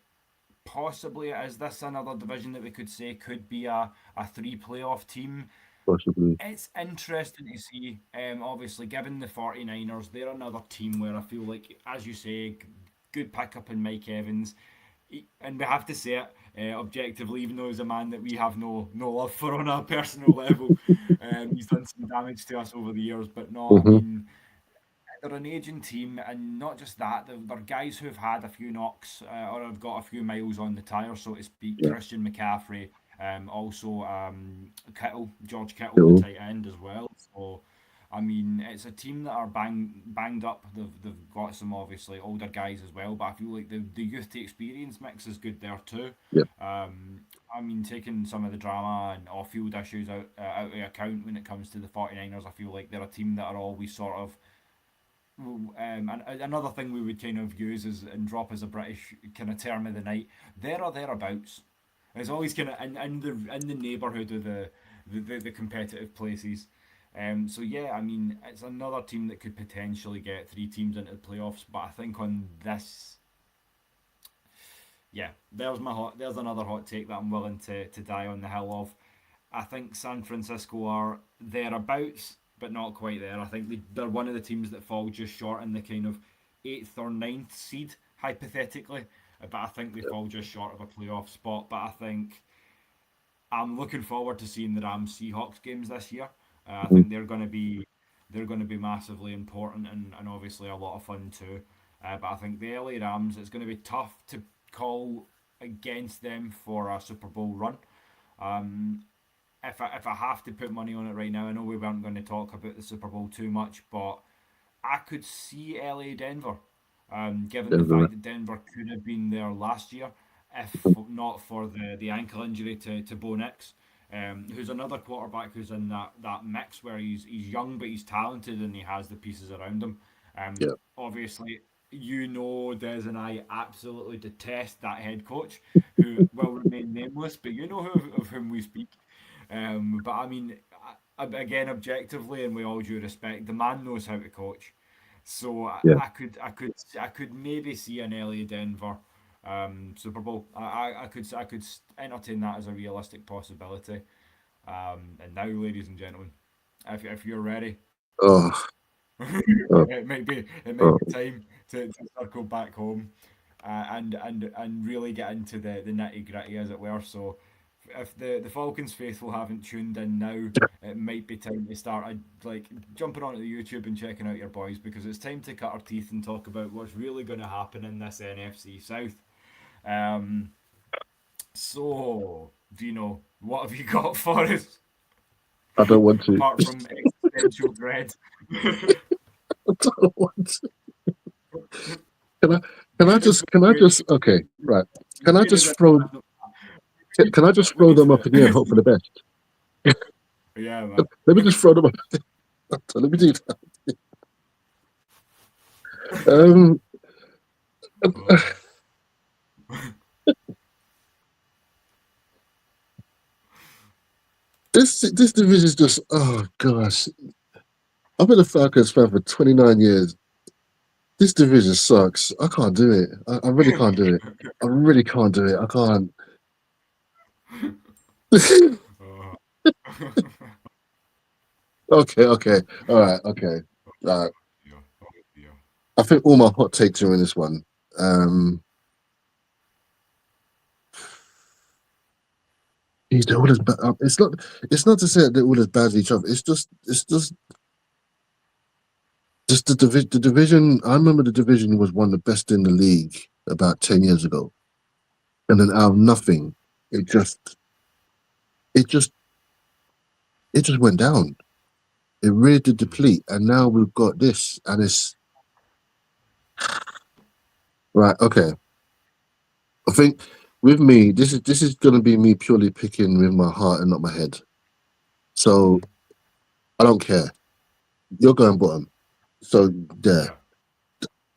possibly is this another division that we could say could be a three playoff team. Possibly. It's interesting to see. Obviously, given the 49ers, they're another team where I feel like, as you say, good pickup in Mike Evans. And we have to say it objectively, even though he's a man that we have no love for on a personal level. He's done some damage to us over the years, but no, I Hmm. mean, they're an aging team, and not just that, they're guys who've had a few knocks or have got a few miles on the tyre, so to speak. Yeah. Christian McCaffrey, also George Kittle, the Cool. tight end as well. So, I mean, it's a team that are banged up. They've got some obviously older guys as well, but I feel like the youth to experience mix is good there too. Yeah. I mean, taking some of the drama and off-field issues out of account when it comes to the 49ers, I feel like they're a team that are always sort of and another thing we would kind of use is and drop as a British kind of term of the night, there or thereabouts. It's always kind of in the neighbourhood of the competitive places. So yeah, I mean it's another team that could potentially get three teams into the playoffs, but I think on this, yeah, there's another hot take that I'm willing to die on the hill of. I think San Francisco are thereabouts, but not quite there. I think they're one of the teams that fall just short in the kind of eighth or ninth seed, hypothetically. But I think they fall just short of a playoff spot. But I think I'm looking forward to seeing the Rams Seahawks games this year. I Mhm. think they're going to be massively important and obviously a lot of fun too. But I think the LA Rams, it's going to be tough to call against them for a Super Bowl run. Um, if I have to put money on it right now, I know we weren't going to talk about the Super Bowl too much, but I could see LA Denver, given the Denver. fact that Denver could have been there last year, if not for the ankle injury to Bo Nix, who's another quarterback who's in that mix where he's young but he's talented and he has the pieces around him. Yeah. Obviously, Des and I absolutely detest that head coach who will remain nameless, but you know of whom we speak. But I mean, again, objectively, and with all due respect, the man knows how to coach. So Yeah. I could maybe see an LA Denver Super Bowl. I could entertain that as a realistic possibility. And now, ladies and gentlemen, if you're ready, Oh. Oh. it might be Oh. time to circle back home, and really get into the nitty gritty, as it were. So if the Falcons faithful haven't tuned in now, it might be time to start like jumping onto the YouTube and checking out your boys, because it's time to cut our teeth and talk about what's really going to happen in this NFC South. Um, so, Dino, what have you got for us I don't want to. apart from existential dread? I don't want to. Can I? Can I just? Okay. Right. Can I just throw? Can I just throw them up in the air and hope for the best? Yeah, man. Let me just throw them up. Let me do that. This division is just, oh gosh. I've been a Falcons fan for 29 years. This division sucks. I can't do it. I really can't do it. I really can't do it. I can't. Okay. All right. Okay. All right. I think all my hot takes are in this one. They're all as bad. It's not. It's not to say that they're all as bad as each other. It's just the division. The division. I remember the division was one of the best in the league about 10 years ago, and then out of nothing, it just it just went down. It really did deplete, and now we've got this, and it's right. Okay, I think with me, this is going to be me purely picking with my heart and not my head. So I don't care. You're going bottom. So there.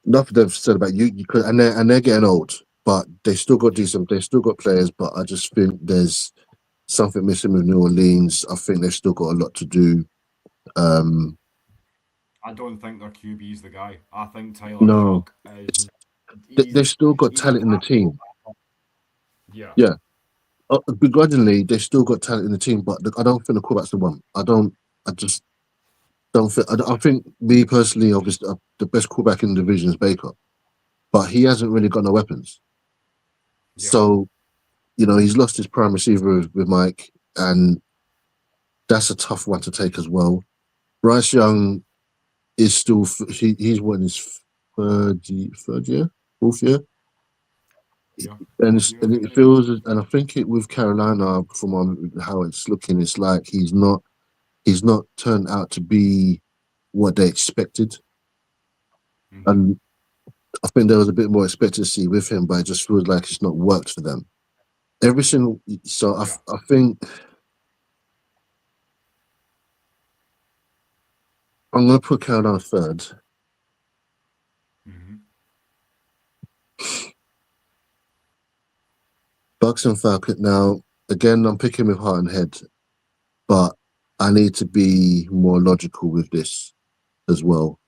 Enough of them said about you. You could, and they're getting old, but they still got decent. They still got players, but I just think there's something missing with New Orleans. I think they've still got a lot to do. I don't think their QB is the guy. I think Tyler No, Shock is. they've still got he's talent in the team. Yeah. Yeah, begrudgingly, they still got talent in the team, but I don't think the quarterback's the one. I just don't think. I think me personally, obviously, the best quarterback in the division is Baker, but he hasn't really got no weapons. Yeah. So, you know, he's lost his prime receiver with Mike, and that's a tough one to take as well. Bryce Young is still he's what, in his fourth year, Yeah. and it feels, and I think it with Carolina from how it's looking, it's like he's not turned out to be what they expected, and I think there was a bit more expectancy with him, but it just feels like it's not worked for them. I think I'm going to put Carolina third. Bucks and Falcon. Now, again, I'm picking with heart and head, but I need to be more logical with this as well.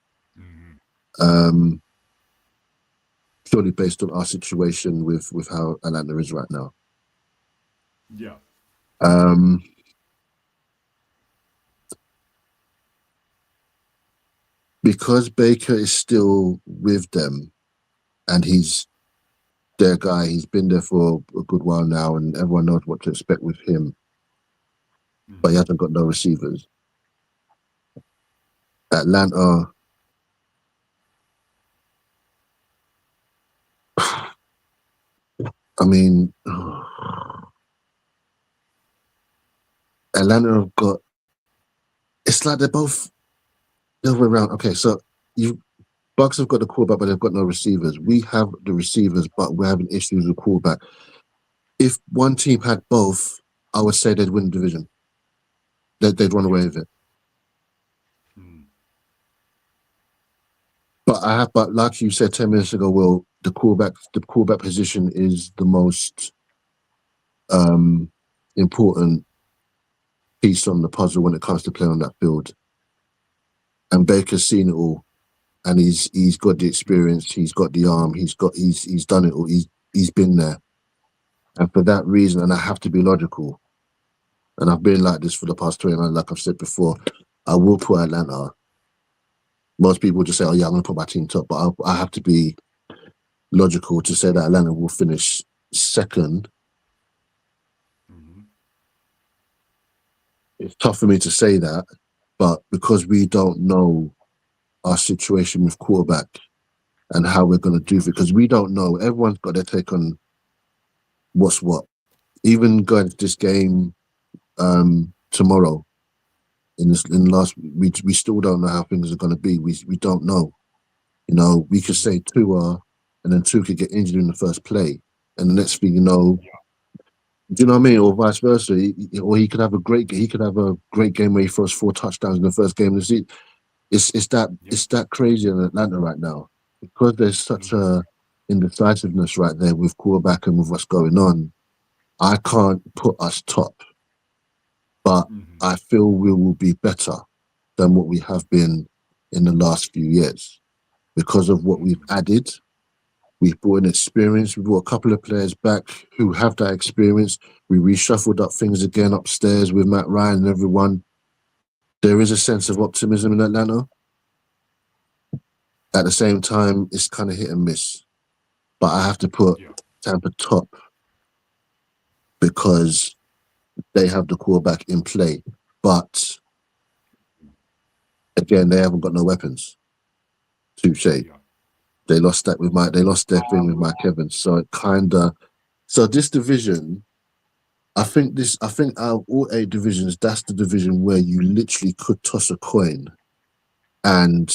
Purely based on our situation with how Atlanta is right now. Yeah. Because Baker is still with them, and he's their guy. He's been there for a good while now, and everyone knows what to expect with him. But he hasn't got no receivers. Atlanta, I mean, Atlanta have got. It's like they're both the other way around. Okay, so Bucks have got the quarterback, but they've got no receivers. We have the receivers, but we're having issues with quarterback. If one team had both, I would say they'd win the division. They'd run away with it. But like you said 10 minutes ago, Will, the quarterback position is the most important piece on the puzzle when it comes to playing on that field. And Baker's seen it all, and he's got the experience, he's got the arm, he's done it all, he's been there. And for that reason, and I have to be logical, and I've been like this for the past 20 years, like I've said before, I will put Atlanta. Most people just say, oh yeah, I'm going to put my team top, but I have to be logical to say that Atlanta will finish second. It's tough for me to say that, but because we don't know our situation with quarterback and how we're going to do it, because we don't know. Everyone's got their take on what's what. Even going to this game tomorrow, in last, we still don't know how things are going to be. We don't know. You know, we could say Tua, and then Tua could get injured in the first play, and the next thing you know, do you know what I mean, or vice versa, or he could have a great game where he throws 4 touchdowns in the first game of the season. It's that crazy in Atlanta right now, because there's such a indecisiveness right there with quarterback and with what's going on. I can't put us top, but I feel we will be better than what we have been in the last few years because of what we've added. We've brought in experience. We brought a couple of players back who have that experience. We reshuffled up things again upstairs with Matt Ryan and everyone. There is a sense of optimism in Atlanta. At the same time, it's kind of hit and miss. But I have to put Tampa top because they have the quarterback in play. But again, they haven't got no weapons. Touche. They lost their thing with Mike Evans. So it so this division, I think out of all 8 divisions, that's the division where you literally could toss a coin, and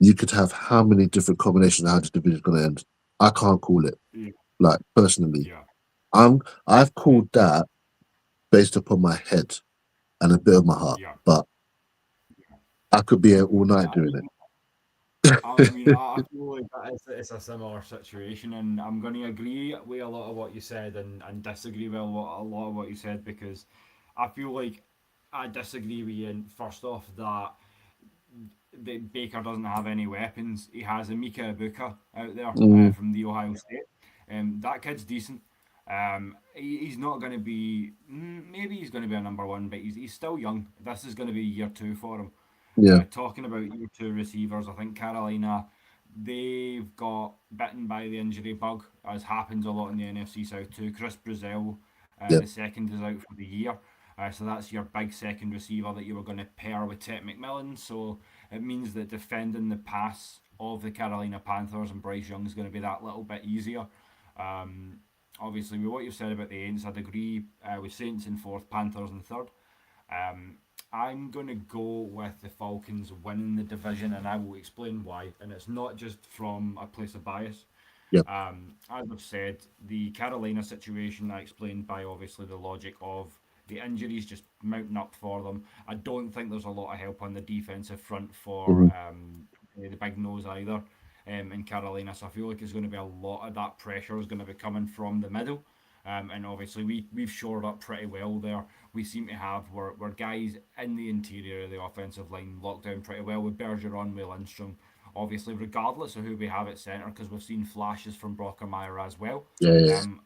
you could have how many different combinations of how this division is going to end. I can't call it. Yeah. Like personally, Yeah. I've called that based upon my head and a bit of my heart, Yeah. but I could be here all night Yeah. doing it. I feel like it's a similar situation, and I'm going to agree with a lot of what you said and disagree with a lot of what you said, because I feel like I disagree with you. First off, that Baker doesn't have any weapons. He has Emeka Ibuka out there Mm, from the Ohio State. That kid's decent. He's not going to be. Maybe he's going to be a number one, but he's still young. This is going to be year two for him. yeah, Talking about your two receivers, I think Carolina, they've got bitten by the injury bug, as happens a lot in the NFC South too. Chris Brazil, yeah. the second, is out for the year. So that's your big second receiver that you were going to pair with Ted McMillan. So it means that defending the pass of the Carolina Panthers and Bryce Young is going to be that little bit easier. Um, Obviously, with what you've said about the Saints, I'd agree with Saints in fourth, Panthers in third. Um, I'm going to go with the Falcons winning the division, and I will explain why. And it's not just from a place of bias. Yeah. As I've said, the Carolina situation I explained by obviously the logic of the injuries just mounting up for them. I don't think there's a lot of help on the defensive front for Mhm. the big nose either in Carolina. So I feel like it's going to be a lot of that pressure is going to be coming from the middle. And obviously we've shored up pretty well there. We seem to have we're guys in the interior of the offensive line locked down pretty well with Bergeron, with Lindstrom. Obviously, regardless of who we have at centre, because we've seen flashes from Brockermeyer as well. Yeah, yeah, Um,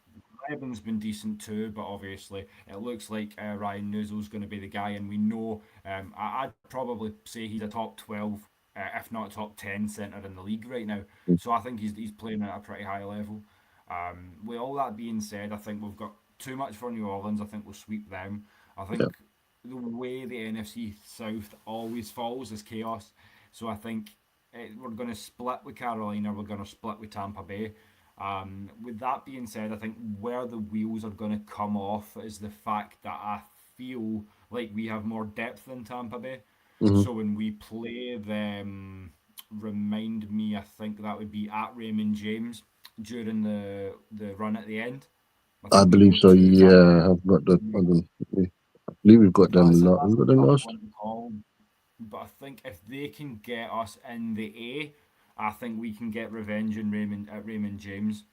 Evan's been decent too, but obviously it looks like Ryan Nuzzel's going to be the guy, and we know I'd probably say he's a top 12, if not top 10 centre in the league right now. yeah. So I think he's playing at a pretty high level. With all that being said, I think we've got too much for New Orleans. I think we'll sweep them. I Yeah. think the way the NFC South always falls is chaos. So I think we're going to split with Carolina. We're going to split with Tampa Bay. With that being said, I think where the wheels are going to come off is the fact that I feel like we have more depth than Tampa Bay. Mhm. So when we play them, remind me, I think that would be at Raymond James during the run at the end. I I think we've believe got so. two Tampa Yeah, I've got the. Bay. Hold on. I believe we've got them. That's We've got a them tough last. one to call, but I think if they can get us in the A, I think we can get revenge in Raymond James,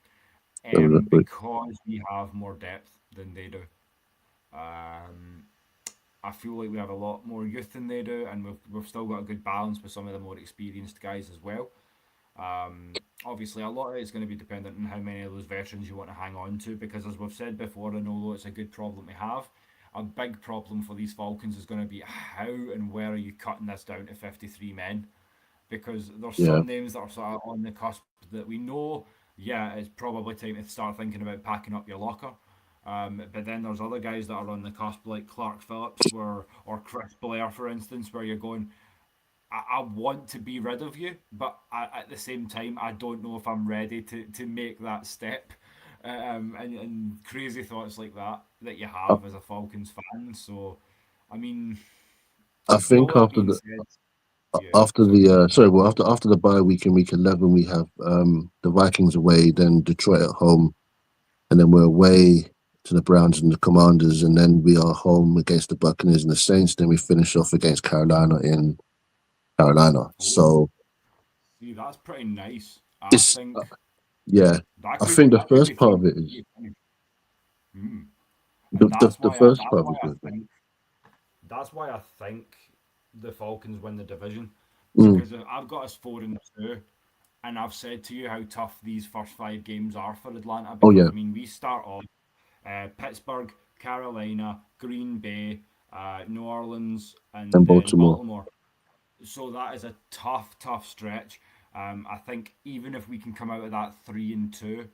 Let me look quick. because we have more depth than they do. Um, I feel like we have a lot more youth than they do, and we've still got a good balance with some of the more experienced guys as well. Obviously, a lot of it's going to be dependent on how many of those veterans you want to hang on to, because as we've said before, and although it's a good problem to have, a big problem for these Falcons is going to be how and where are you cutting this down to 53 men? Because there's Yeah, some names that are sort of on the cusp that we know, yeah, it's probably time to start thinking about packing up your locker. But then there's other guys that are on the cusp, like Clark Phillips or Chris Blair, for instance, where you're going, I want to be rid of you, but at the same time, I don't know if I'm ready to make that step. And crazy thoughts like that you I, have as a Falcons fan. So, I mean, I with all think that being said, yeah, after sorry, the go on. sorry, well after the bye week in week 11, we have the Vikings away, then Detroit at home, and then we're away to the Browns and the Commanders, and then we are home against the Buccaneers and the Saints. Then we finish off against Carolina in Carolina. Oh, So see, that's pretty nice. I it's think yeah. that I could think the that could be first part three. of it is Mm. the And the, the first part of it is good. that's why I think the Falcons win the division, Mm. because I've got us 4-2, and I've said to you how tough these first 5 games are for Atlanta, Oh because yeah, I mean we start off Pittsburgh, Carolina, Green Bay, New Orleans, and and then Baltimore. Baltimore. So that is a tough stretch. I think even if we can come out of that 3-2,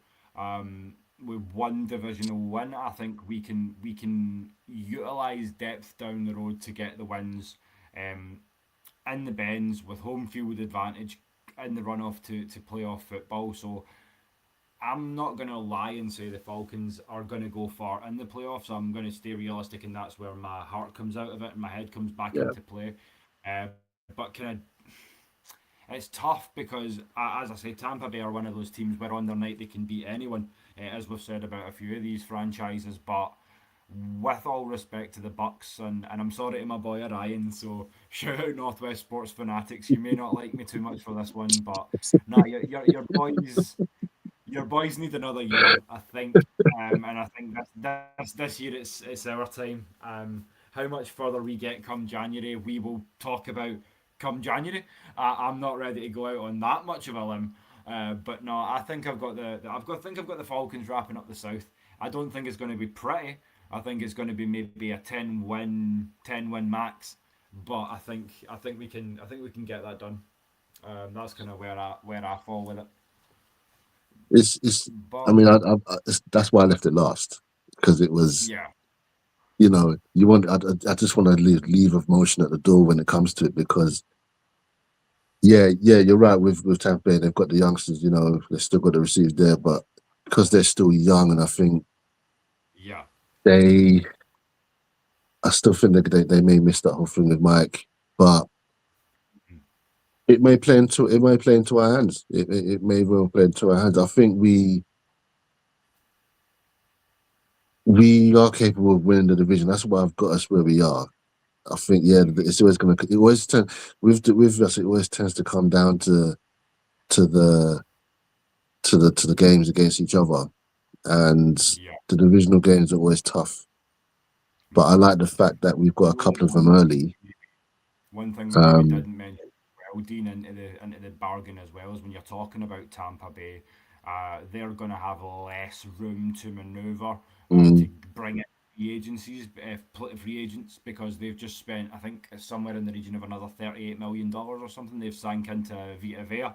with one divisional win, I think we can utilize depth down the road to get the wins. Um, in the bends with home field advantage in the runoff to playoff football. So I'm not going to lie and say the Falcons are going to go far in the playoffs. I'm going to stay realistic, and that's where my heart comes out of it and my head comes back Yeah. into play. But it's tough because, as I say, Tampa Bay are one of those teams where on their night they can beat anyone, as we've said about a few of these franchises. But with all respect to the Bucks, and I'm sorry to my boy Orion, so shout out Northwest Sports Fanatics. You may not like me too much for this one, but nah, your boys need another year, I think, and I think this year it's our time. How much further we get come January, we will talk about come January. I'm not ready to go out on that much of a limb, but no, I think I've got the Falcons wrapping up the South. I don't think it's going to be pretty. I think it's going to be maybe a 10 win max, but I think we can get that done. That's kind of where I fall with it. It's. I But mean, that's why I left it last because it was. yeah, You want. I just want to leave emotion at the door when it comes to it because. Yeah, you're right. With Tampa Bay, they've got the youngsters. They've still got the receivers there, but because they're still young, and I think yeah, they, I still think they may miss that whole thing with Mike, but it may play into our hands. It may well play into our hands. I think we are capable of winning the division. That's why I've got us where we are. I think it's always gonna. It always with us. It always tends to come down to the to the games against each other, and yeah. the divisional games are always tough. But I like the fact that we've got a couple of them early. One thing we maybe Um, didn't mention, well, Dean, into the bargain as well is when you're talking about Tampa Bay, they're going to have less room to manoeuvre to mm, bring in free agents, because they've just spent, I think, somewhere in the region of another $38 million or something. They've sank into Vita Vea.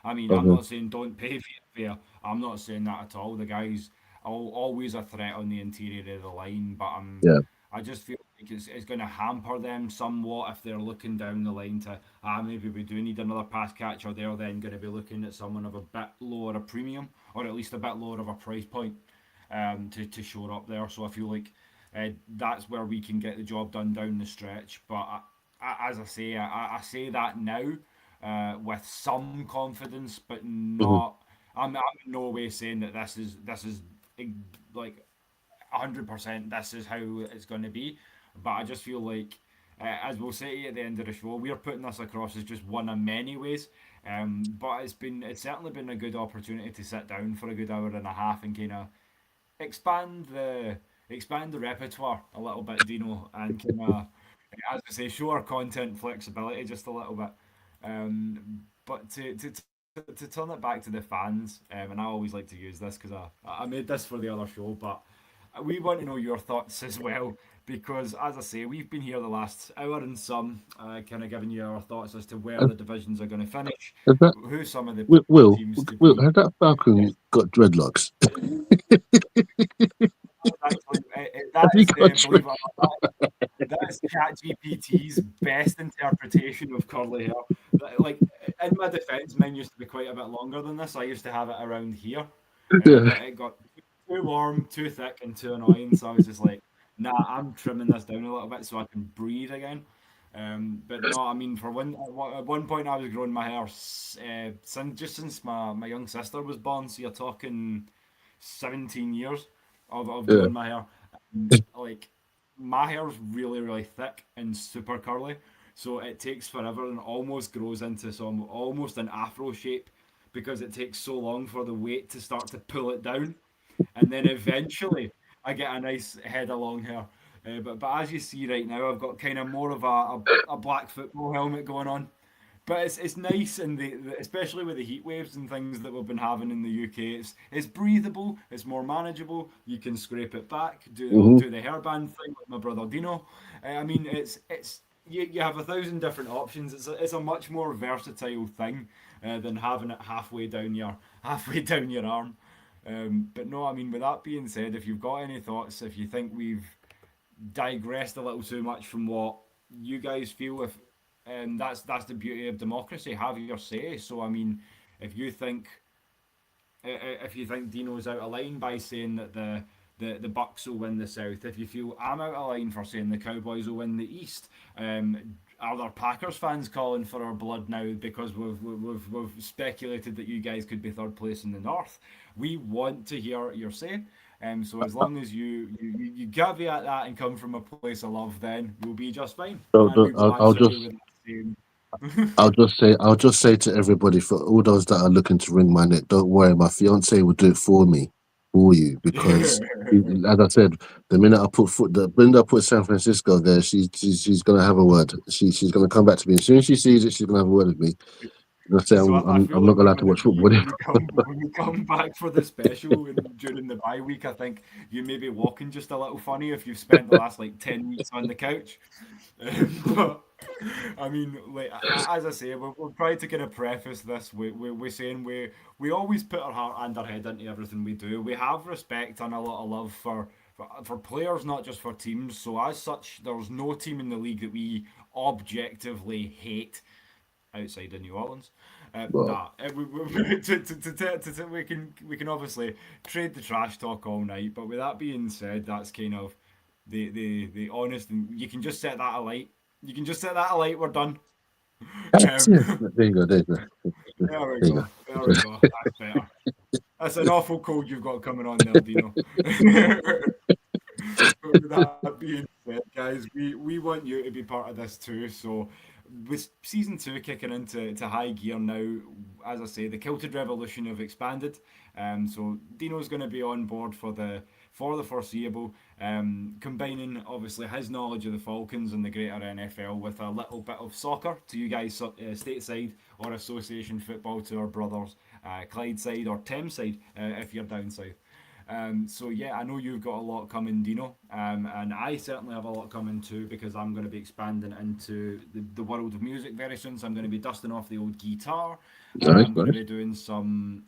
I mean, I'm okay, not saying don't pay Vita Vea. I'm not saying that at all. The guy's always a threat on the interior of the line, but yeah, I just feel like it's going to hamper them somewhat if they're looking down the line to, maybe we do need another pass catcher. They're then going to be looking at someone of a bit lower a premium, or at least a bit lower of a price point, to shore up there. So I feel like that's where we can get the job done down the stretch. But as I say, I say that now with some confidence, but mhm, not. I'm in no way saying that this is like 100% this is how it's going to be. But I just feel like, as we'll say at the end of the show, we're putting this across as just one of many ways. But it's certainly been a good opportunity to sit down for a good hour and a half and kind of expand the expand the repertoire a little bit, Dino, and kind of, as I say, show our content flexibility just a little bit. But to turn it back to the fans, and I always like to use this because I made this for the other show, but we want to know your thoughts as well, because as I say, we've been here the last hour and some, kind of giving you our thoughts as to where has, the divisions are going to finish, has that who some of the Will, teams to Will, beat. has that Falcon got dreadlocks? Actually, that Has he is got the, dread? believe it or not, that is ChatGPT's best interpretation of curly hair. Like, in my defence, mine used to be quite a bit longer than this. I used to have it around here, Yeah. but it got too warm, too thick, and too annoying. So I was just like, nah, I'm trimming this down a little bit so I can breathe again. But no, I mean, at one point I was growing my hair since my young sister was born. So you're talking 17 years of Yeah. growing my hair. Like, my hair's really, really thick and super curly, so it takes forever and almost grows into some almost an afro shape because it takes so long for the weight to start to pull it down, and then eventually I get a nice head of long hair. But as you see right now, I've got kind of more of a black football helmet going on. But it's nice, and especially with the heat waves and things that we've been having in the UK, it's breathable, it's more manageable. You can scrape it back, Hmm. do the hairband thing like my brother Dino. I mean, it's you have 1,000 different options. It's a much more versatile thing than having it halfway down your arm. But no, I mean, with that being said, if you've got any thoughts, if you think we've digressed a little too much from what you guys feel, if that's the beauty of democracy. Have your say. So I mean, if you think if you think Dino's out of line by saying that the Bucks will win the South, if you feel I'm out of line for saying the Cowboys will win the East, are there Packers fans calling for our blood now because we've speculated that you guys could be third place in the North? We want to hear your say. So as long as you caveat that and come from a place of love, then we'll be just fine, So and we will I'll answer just you with the same. I'll just say to everybody, for all those that are looking to wring my neck, don't worry, my fiance will do it for me, for you, because as I said, the minute I put San Francisco there, she's gonna have a word. She's gonna come back to me as soon as she sees it. She's gonna have a word with me. And I say So I feel I'm not like we're allowed to going to watch be football. when we come back for the special and during the bye week. I think you may be walking just a little funny if you've spent the last like 10 weeks on the couch. But I mean, like as I say, we're trying to kind of preface this. We're saying we always put our heart and our head into everything we do. We have respect and a lot of love for players, not just for teams. So as such, there's no team in the league that we objectively hate outside of New Orleans. Well, We can obviously trade the trash talk all night, but with that being said, that's kind of the honest, and you can just set that alight. You can just set that alight. We're done. that's Um, it. There you go. There you go. there we There you go. go. There we go. That's better. That's an awful cold you've got coming on there, Dino. But with that being said, guys, we want you to be part of this too. So, with season two kicking into high gear now, as I say, the Kilted Revolution have expanded. So Dino's going to be on board for the foreseeable, combining obviously his knowledge of the Falcons and the greater NFL with a little bit of soccer to you guys, stateside or association football to our brothers, Clydeside or Thameside if you're down south. So yeah, I know you've got a lot coming, Dino, and I certainly have a lot coming too because I'm going to be expanding into the world of music very soon. So I'm going to be dusting off the old guitar. Nice, I'm going to nice. be doing some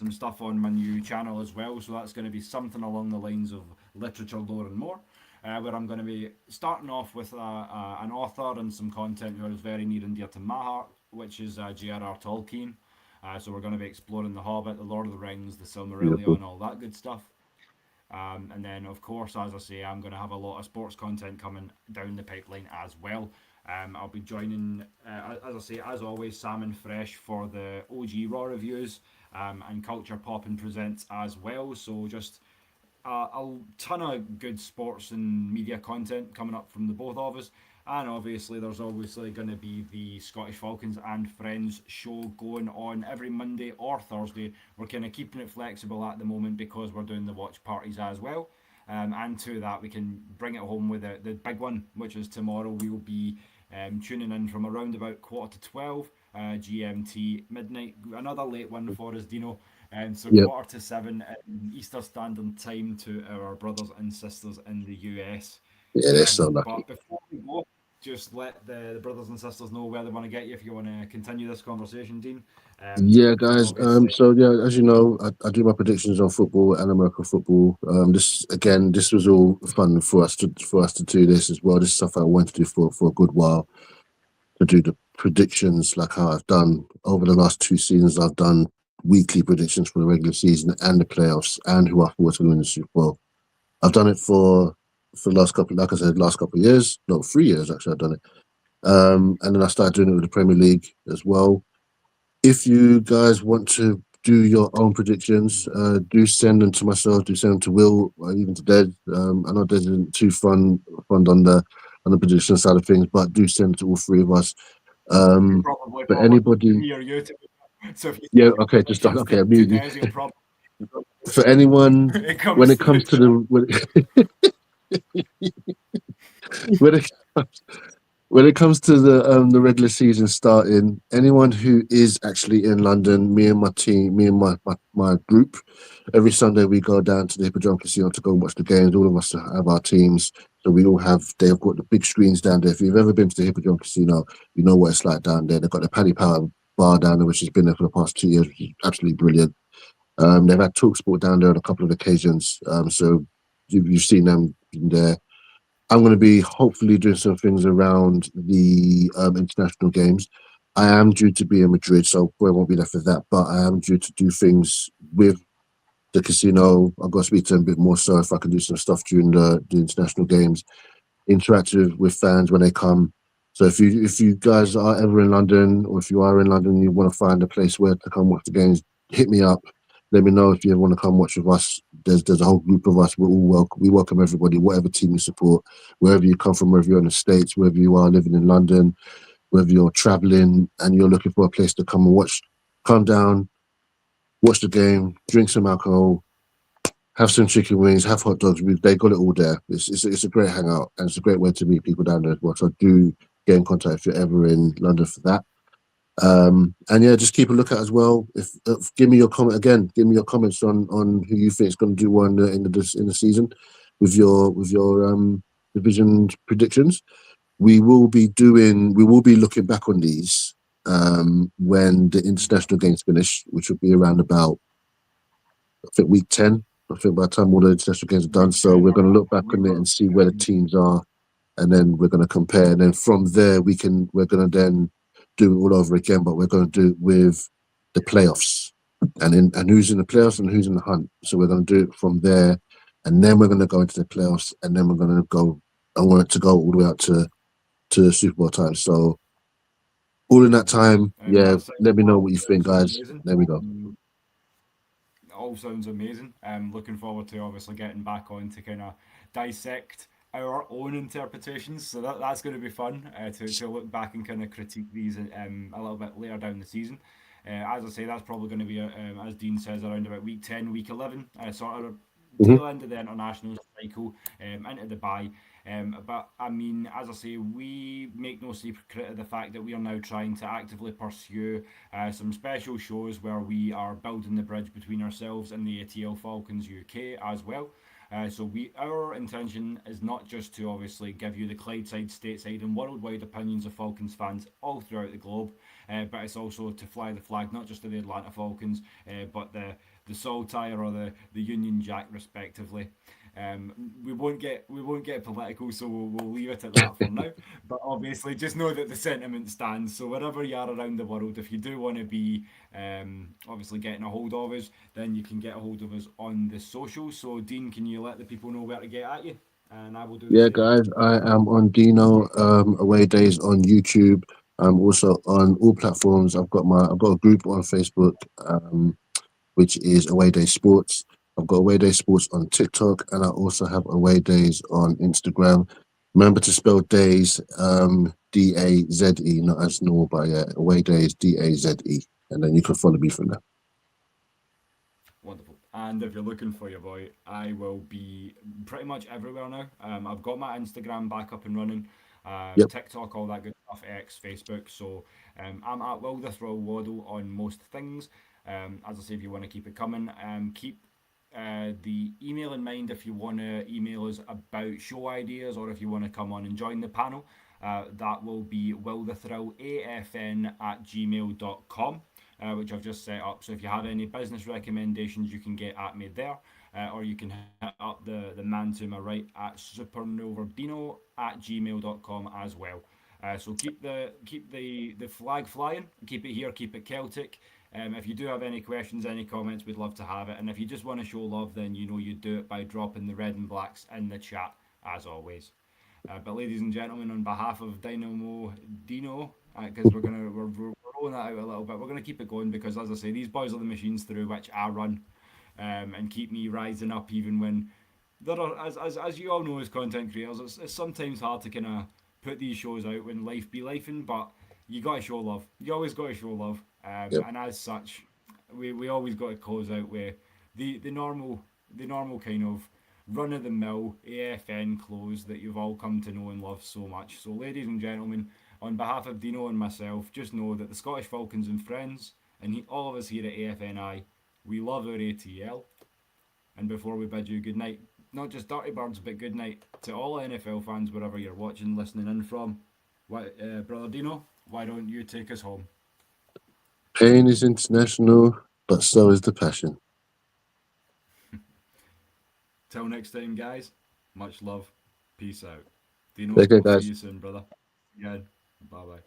stuff on my new channel as well. So that's going to be something along the lines of literature, lore, and more. Where I'm going to be starting off with an author and some content who is very near and dear to my heart, which is J.R.R. Tolkien. So we're going to be exploring The Hobbit, The Lord of the Rings, The Beautiful. Silmarillion, all that good stuff. And then, of course, as I say, I'm going to have a lot of sports content coming down the pipeline as well. I'll be joining, as I say, as always, Salmon Fresh for the OG Raw reviews and Culture Pop and Presents as well. So just a ton of good sports and media content coming up from the both of us. And obviously, there's obviously going to be the Scottish Falcons and Friends show going on every Monday or Thursday. We're kind of keeping it flexible at the moment because we're doing the watch parties as well. And to that, we can bring it home with the big one, which is tomorrow. We will be tuning in from around about 11:45 GMT midnight. Another late one for us, Dino. So Yep. 6:45 Eastern Standard Time to our brothers and sisters in the US. Yeah, they're so lucky. But before we go, just let the brothers and sisters know where they want to get you if you want to continue this conversation, Dean. Yeah, So guys. obviously, So yeah, as you know, I do my predictions on football and American football. This was all fun for us to do this as well. This is stuff I wanted to do for a good while, to do the predictions like how I've done over the last 2 seasons. I've done weekly predictions for the regular season and the playoffs and who I thought was going to win the Super Bowl. I've done it for the last couple, like I said, last couple of years. No, 3 years actually. I've done it. And then I started doing it with the Premier League as well. If you guys want to do your own predictions, do send them to myself, do send them to Will, or even to Des. I know Des isn't too fun on the prediction side of things, but do send it to all three of us. probably But anybody, me or you. So if you yeah, send your okay, just predictions okay, to mute you. Daze, he'll probably For anyone, it comes when it to comes to when it when it comes to the regular season starting, anyone who is actually in London, me and my team, me and my group, every Sunday we go down to the Hippodrome Casino to go and watch the games. All of us have our teams, so we all have. They've got the big screens down there. If you've ever been to the Hippodrome Casino, you know what it's like down there. They've got the Paddy Power bar down there, which has been there for the past 2 years, which is absolutely brilliant. They've had TalkSport down there on a couple of occasions, so you've seen them there. I'm going to be hopefully doing some things around the international games. I am due to be in Madrid, so I won't be there for that. But I am due to do things with the casino. I've got to speak to them a bit more, so if I can do some stuff during the international games, interactive with fans when they come. So if you guys are ever in London, or if you are in London and you want to find a place where to come watch the games, hit me up. Let me know if you ever want to come watch with us. There's a whole group of us. We're all welcome. We welcome everybody, whatever team you support, wherever you come from, whether you're in the States, wherever you are living in London, whether you're traveling and you're looking for a place to come and watch. Come down, watch the game, drink some alcohol, have some chicken wings, have hot dogs. They got it all there. It's a great hangout, and it's a great way to meet people down there as well. So do get in contact if you're ever in London for that. And yeah, just keep a lookout as well. If give me your comment again. Give me your comments on who you think is going to do well in the season with your division predictions. We will be looking back on these when the international games finish, which will be around about, I think, week 10. I think by the time all the international games are done. So we're going to look back on it and see where the teams are, and then we're going to compare. And then from there, we're going to then do it all over again, but we're going to do it with the playoffs and who's in the playoffs and who's in the hunt. So we're going to do it from there, and then we're going to go into the playoffs, and then we're going to go. I want it to go all the way up to Super Bowl time. So all in that time, yeah, let me know what you think, guys. There we go. All sounds amazing. Looking forward to obviously getting back on to kind of dissect our own interpretations. So that's going to be fun to look back and kind of critique these a little bit later down the season. As I say, that's probably going to be, as Dean says, around about week 10, week 11, sort of tail end of the international cycle into the bye. But I mean, as I say, we make no secret of the fact that we are now trying to actively pursue some special shows where we are building the bridge between ourselves and the ATL Falcons UK as well. So our intention is not just to obviously give you the Clydeside, Stateside and worldwide opinions of Falcons fans all throughout the globe, but it's also to fly the flag not just of the Atlanta Falcons, but the Saltire or the Union Jack respectively. We won't get political, so we'll leave it at that for now. But obviously, just know that the sentiment stands. So wherever you are around the world, if you do want to be obviously getting a hold of us, then you can get a hold of us on the socials. So Dean, can you let the people know where to get at you? And I will do. Yeah, guys, I am on Deano Away Days on YouTube. I'm also on all platforms. I've got a group on Facebook, which is Away Day Sports. I've got Away Day Sports on TikTok, and I also have Away Days on Instagram. Remember to spell Daze, D-A-Z-E, not as normal, but yeah, Away Days, D-A-Z-E, and then you can follow me from there. Wonderful. And if you're looking for your boy, I will be pretty much everywhere now. I've got my Instagram back up and running, Yep. TikTok, all that good stuff, X, Facebook. So I'm at Will the Thrill Waddle on most things. As I say, if you want to keep it coming, keep the email in mind if you want to email us about show ideas or if you want to come on and join the panel. That will be willthethrill@gmail.com. Which I've just set up. So if you have any business recommendations, you can get at me there, or you can hit up the man to my right at supernoverdino@gmail.com as well. So keep the flag flying, keep it here, keep it Celtic. If you do have any questions, any comments, we'd love to have it. And if you just want to show love, then you know you do it by dropping the red and blacks in the chat, as always. But ladies and gentlemen, on behalf of Dino, because we're rolling that out a little bit, we're gonna keep it going because, as I say, these boys are the machines through which I run, and keep me rising up even when there are, as you all know, as content creators, it's sometimes hard to kind of put these shows out when life be lifing, but you gotta show love. You always gotta show love, Yep. and as such, we always got to close out with the normal kind of run of the mill AFN close that you've all come to know and love so much. So, ladies and gentlemen, on behalf of Dino and myself, just know that the Scottish Falcons and friends, and all of us here at AFNI, we love our ATL. And before we bid you good night, not just Dirty Birds, but good night to all NFL fans wherever you're watching, listening in from. Brother Dino, why don't you take us home? Pain is international, but so is the passion. Till next time, guys. Much love. Peace out. Dino, Take care, we'll guys. see you soon, brother. Again. Bye bye.